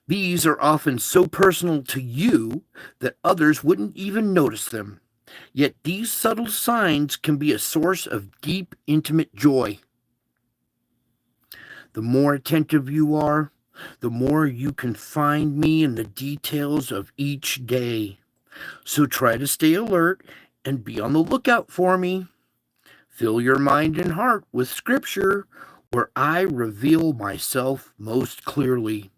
These are often so personal to you that others wouldn't even notice them. Yet these subtle signs can be a source of deep, intimate joy. The more attentive you are, the more you can find me in the details of each day. So try to stay alert and be on the lookout for me. Fill your mind and heart with Scripture, where I reveal myself most clearly.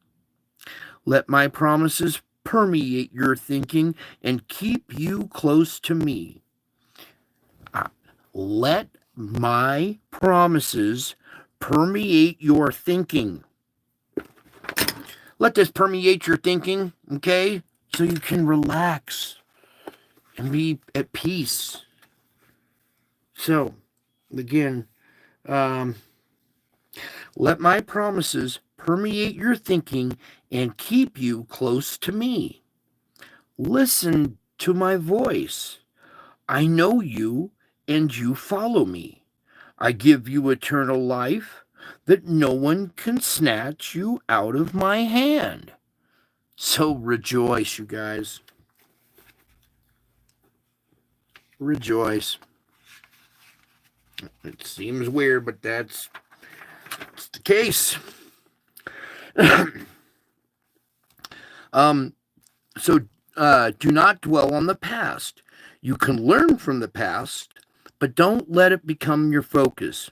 Let my promises permeate your thinking and keep you close to me. Let my promises permeate your thinking. Let this permeate your thinking, okay? So you can relax and be at peace. So, again, let my promises permeate your thinking and keep you close to me. Listen to my voice. I know you and you follow me. I give you eternal life that no one can snatch you out of my hand. So rejoice, you guys. Rejoice. It seems weird, but that's the case. Do not dwell on the past. You can learn from the past, but don't let it become your focus.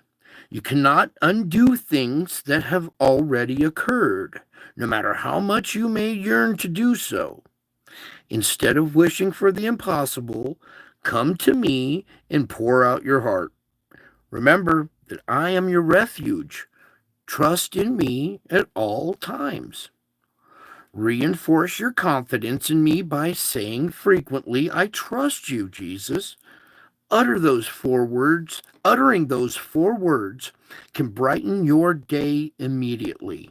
You cannot undo things that have already occurred, no matter how much you may yearn to do so. Instead of wishing for the impossible, come to me and pour out your heart. Remember that I am your refuge. Trust in me at all times. Reinforce your confidence in me by saying frequently, I trust you, Jesus. Uttering those 4 words can brighten your day immediately.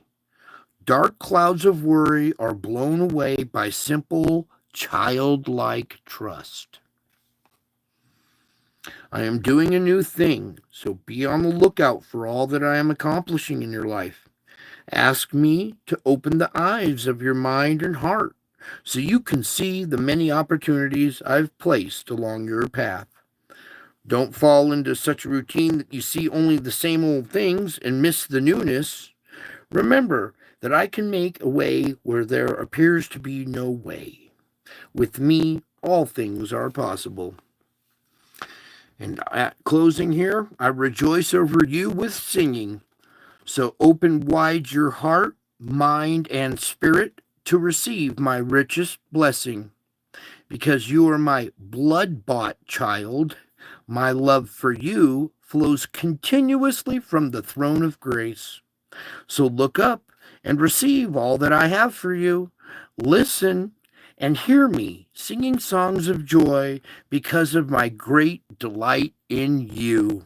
Dark clouds of worry are blown away by simple, childlike trust. I am doing a new thing, so be on the lookout for all that I am accomplishing in your life. Ask me to open the eyes of your mind and heart so you can see the many opportunities I've placed along your path. Don't fall into such a routine that you see only the same old things and miss the newness. Remember that I can make a way where there appears to be no way. With me, all things are possible. And at closing here, I rejoice over you with singing. So open wide your heart, mind, and spirit to receive my richest blessing. Because you are my blood-bought child, my love for you flows continuously from the throne of grace. So look up and receive all that I have for you. Listen and hear me singing songs of joy because of my great delight in you.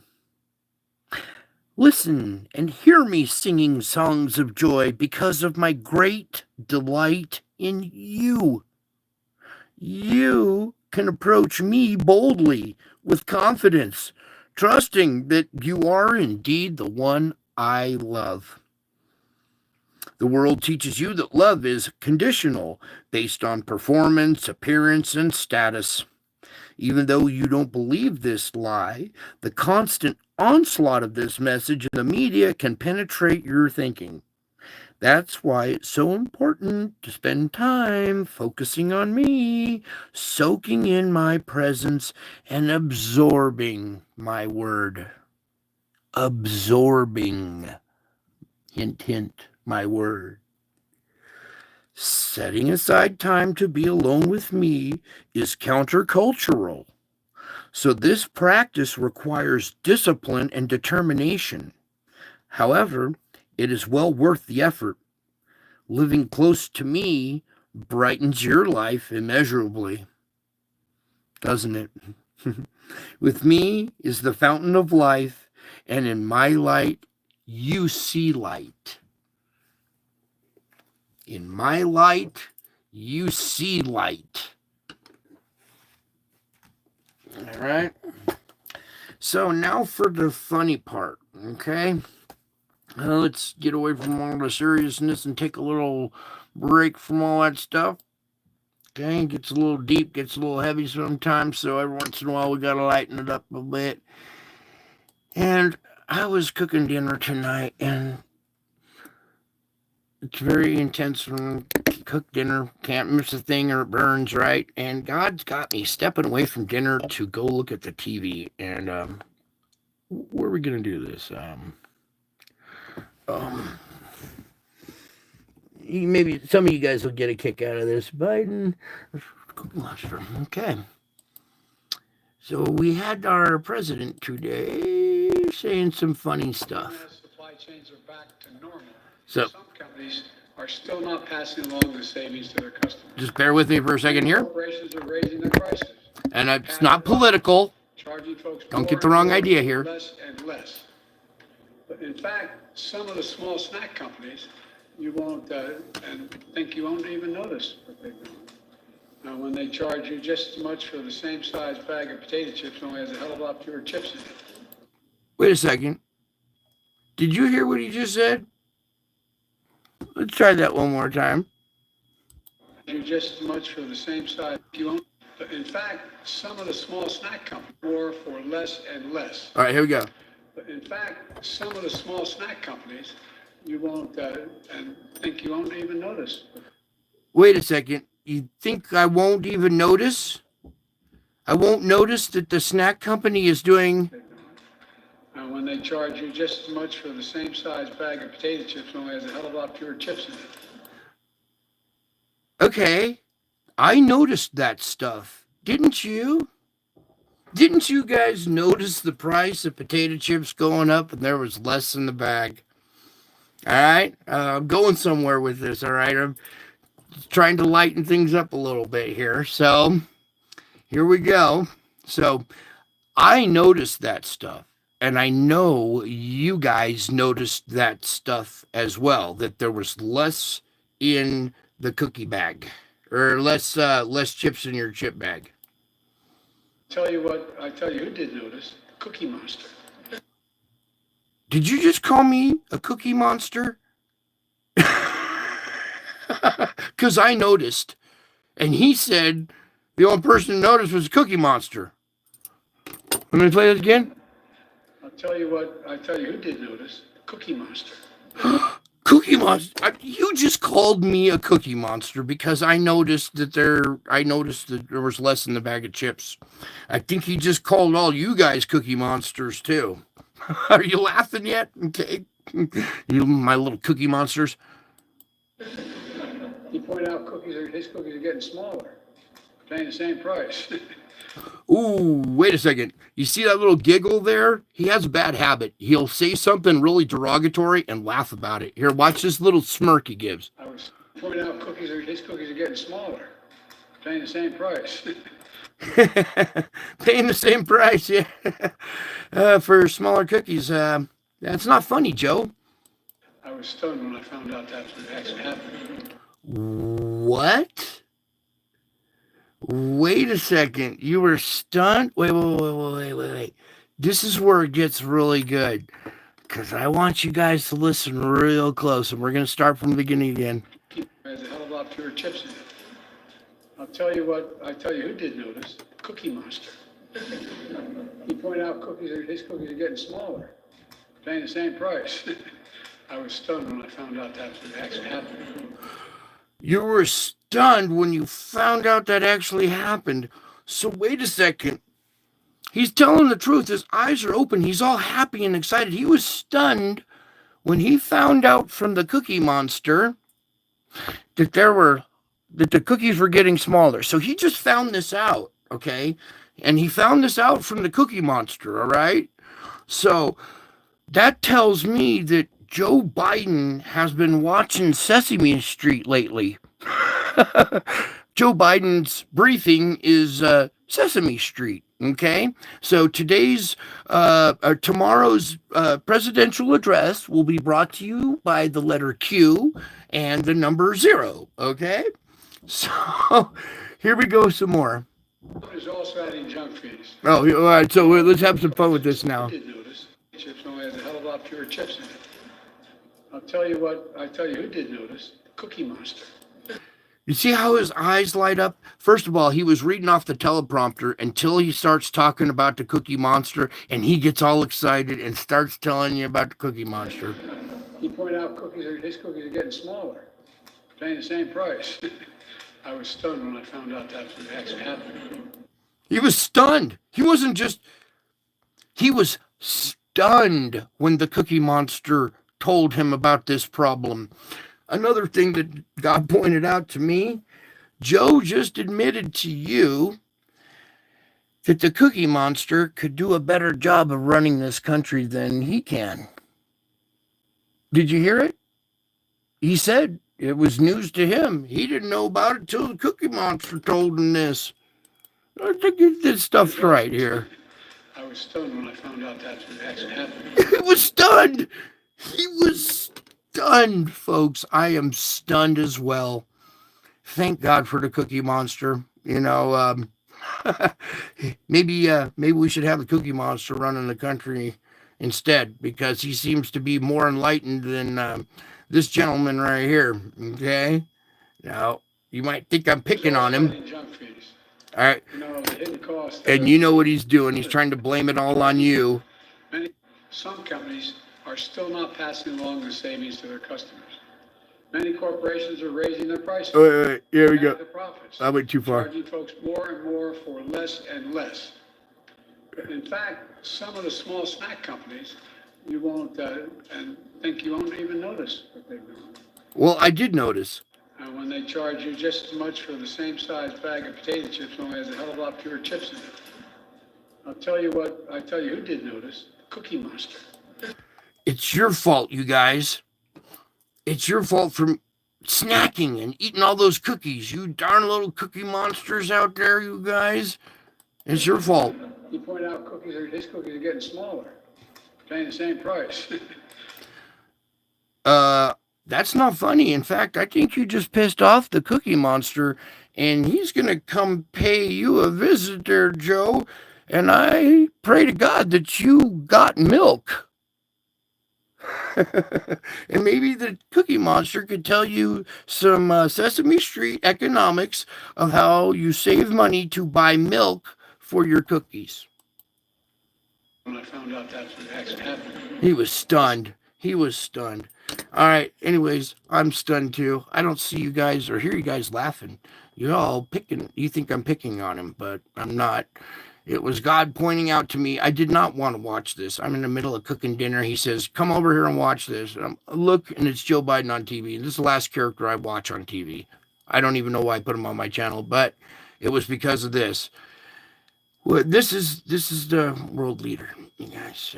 Listen and hear me singing songs of joy because of my great delight in you. You can approach me boldly with confidence, trusting that you are indeed the one I love. The world teaches you that love is conditional, based on performance, appearance, and status. Even though you don't believe this lie, the constant onslaught of this message in the media can penetrate your thinking. That's why it's so important to spend time focusing on me, soaking in my presence, and absorbing my word. Absorbing. Hint, hint, my word. Setting aside time to be alone with me is countercultural. So this practice requires discipline and determination. However, it is well worth the effort. Living close to me brightens your life immeasurably, doesn't it? With me is the fountain of life, and in my light, you see light. In my light, you see light. All right. So now for the funny part, okay? Let's get away from all the seriousness and take a little break from all that stuff. Okay, gets a little deep, gets a little heavy sometimes, so every once in a while we gotta lighten it up a bit. And I was cooking dinner tonight, and it's very intense when you cook dinner. Can't miss a thing or it burns, right? And God's got me stepping away from dinner to go look at the TV. And where are we gonna do this? Maybe some of you guys will get a kick out of this. Biden, Cookie Monster. Okay. So we had our president today saying some funny stuff. Supply chains are back to normal. So Some companies are still not passing along the savings to their customers. just bear with me for a second here. Corporations are raising their prices, And it's not political. charging folks Don't more get the and wrong more, idea here. less and less. But in fact, some of the small snack companies, you won't, and think you won't even notice what they've done. Now, when they charge you just as much for the same size bag of potato chips, only has a hell of a lot fewer chips in it. Wait a second. Did you hear what he just said? Let's try that one more time. You just as much for the same size. You won't. But in fact, some of the small snack companies more for less and less. All right, here we go. But in fact, some of the small snack companies, you won't, and think you won't even notice. Wait a second. You think I won't even notice? I won't notice that the snack company is doing... Now, when they charge you just as much for the same size bag of potato chips, only has a hell of a lot fewer chips in it. Okay, I noticed that stuff. Didn't you? Didn't you guys notice the price of potato chips going up and there was less in the bag? All right, I'm going somewhere with this, all right? I'm trying to lighten things up a little bit here. So, here we go. So, I noticed that stuff. And I know you guys noticed that stuff as well, that there was less in the cookie bag, or less chips in your chip bag. Tell you what, I tell you who did notice, Cookie Monster. Did you just call me a cookie monster? Because I noticed. And he said the only person who noticed was Cookie Monster. Let me play this again. I'll tell you what, I tell you who did notice, Cookie Monster. Cookie Monster. You just called me a Cookie Monster because I noticed that there was less in the bag of chips. I think he just called all you guys Cookie Monsters too. Are you laughing yet? Okay. You, my little Cookie Monsters. He pointed out his cookies are getting smaller, paying the same price. Ooh, wait a second. You see that little giggle there? He has a bad habit. He'll say something really derogatory and laugh about it. Here, watch this little smirk he gives. I was pointing out his cookies are getting smaller, paying the same price. Paying the same price, yeah. For smaller cookies. That's not funny, Joe. I was stunned when I found out that's what actually happened. What? Wait a second. You were stunned? Wait. This is where it gets really good. Because I want you guys to listen real close. And we're going to start from the beginning again. There's a hell of a lot fewer chips in it. I'll tell you what, I tell you who did notice, Cookie Monster. He pointed out his cookies are getting smaller, paying the same price. I was stunned when I found out that was actually happening. You were stunned when you found out that actually happened. So wait a second. He's telling the truth. His eyes are open. He's all happy and excited. He was stunned when he found out from the Cookie Monster that the cookies were getting smaller. So he just found this out, okay? And he found this out from the Cookie Monster, all right? So that tells me that Joe Biden has been watching Sesame Street lately. Joe Biden's briefing is Sesame Street. Okay, so tomorrow's presidential address will be brought to you by the letter Q and the number 0. Okay, so here we go some more. There's also adding junk fees. Oh, all right. So let's have some fun with this now. I did notice chips only has a hell of a lot fewer chips in it. I'll tell you who did notice. Cookie Monster. You see how his eyes light up? First of all, he was reading off the teleprompter until he starts talking about the Cookie Monster, and he gets all excited and starts telling you about the Cookie Monster. He pointed out his cookies are getting smaller, paying the same price. I was stunned when I found out that was actually happening. He was stunned. He was stunned when the Cookie Monster told him about this problem. Another thing that God pointed out to me, Joe just admitted to you that the Cookie Monster could do a better job of running this country than he can. Did you hear it? He said it was news to him. He didn't know about it till the Cookie Monster told him this. I think this stuff's right here. I was stunned when I found out that was actually happening. He was stunned. He was stunned, folks. I am stunned as well. Thank God for the Cookie Monster. You know, maybe we should have the Cookie Monster running the country instead, because he seems to be more enlightened than this gentleman right here. Okay, now you might think I'm picking on him. Junk fees. All right, The hidden cost. and you know what he's doing. He's trying to blame it all on you. Some companies are still not passing along the savings to their customers. Many corporations are raising their prices. Wait, here we go. The profits. I went too far. Charging folks more and more for less and less. In fact, some of the small snack companies, you won't even notice what they're doing. Well, I did notice. When they charge you just as much for the same size bag of potato chips, only has a hell of a lot fewer chips in it. I'll tell you who did notice. Cookie Monster. It's your fault, you guys. It's your fault for snacking and eating all those cookies. You darn little Cookie Monsters out there, you guys. It's your fault. He pointed out his cookies are getting smaller, paying the same price. That's not funny. In fact, I think you just pissed off the Cookie Monster, and he's gonna come pay you a visit there, Joe. And I pray to God that you got milk. And maybe the Cookie Monster could tell you some Sesame Street economics of how you save money to buy milk for your cookies. When I found out that's what actually happened. He was stunned. He was stunned. All right. Anyways, I'm stunned too. I don't see you guys or hear you guys laughing. You're all picking. You think I'm picking on him, but I'm not. It was God pointing out to me. I did not want to watch this. I'm in the middle of cooking dinner. He says, come over here and watch this. And look, and it's Joe Biden on TV. This is the last character I watch on TV. I don't even know why I put him on my channel, but it was because of this. Well, this is the world leader, you guys.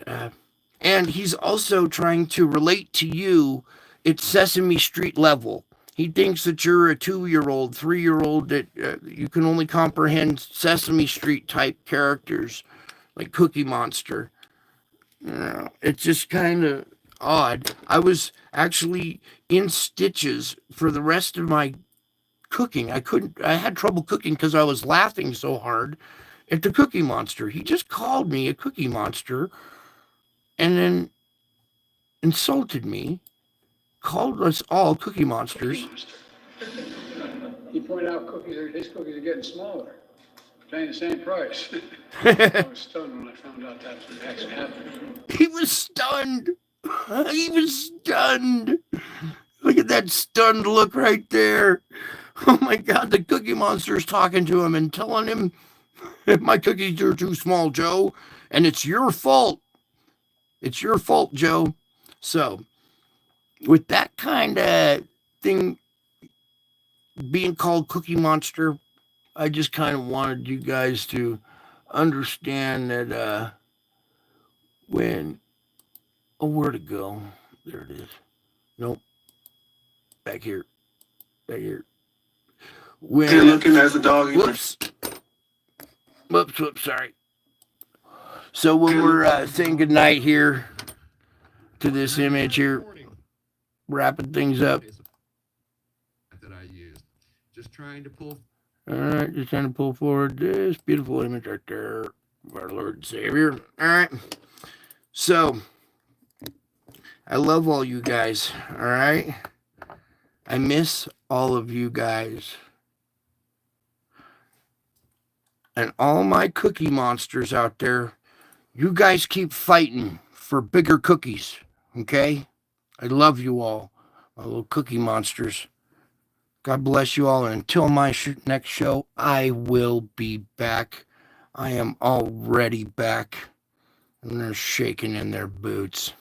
And he's also trying to relate to you at Sesame Street level. He thinks that you're a 2-year-old, 3-year-old, that you can only comprehend Sesame Street type characters like Cookie Monster. You know, it's just kind of odd. I was actually in stitches for the rest of my cooking. I had trouble cooking because I was laughing so hard at the Cookie Monster. He just called me a Cookie Monster and then insulted me. Called us all Cookie Monsters. He pointed out his cookies are getting smaller, paying the same price. I was stunned when I found out that's what actually happened. He was stunned. He was stunned. Look at that stunned look right there. Oh my God, the Cookie Monster's talking to him and telling him, my cookies are too small, Joe, and it's your fault. It's your fault, Joe. So, with that kind of thing being called Cookie Monster, I just kind of wanted you guys to understand that when, oh, where'd it go? There it is. Nope. Back here. Back here. When, Good looking as a dog. whoops. Whoops, sorry. So when we're saying goodnight here to this image here, wrapping things up. That I used. Just trying to pull. All right, just trying to pull forward this beautiful image right there of our Lord and Savior. All right. So, I love all you guys. All right. I miss all of you guys. And all my Cookie Monsters out there, you guys keep fighting for bigger cookies. Okay? I love you all, my little Cookie Monsters. God bless you all. And until my next show, I will be back. I am already back. And they're shaking in their boots.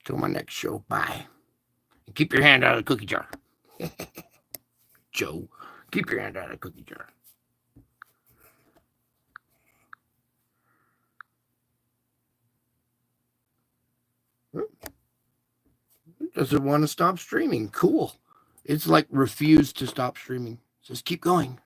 Till my next show. Bye. And keep your hand out of the cookie jar. Joe, keep your hand out of the cookie jar. Does it want to stop streaming? Cool. It's like refused to stop streaming. Just keep going.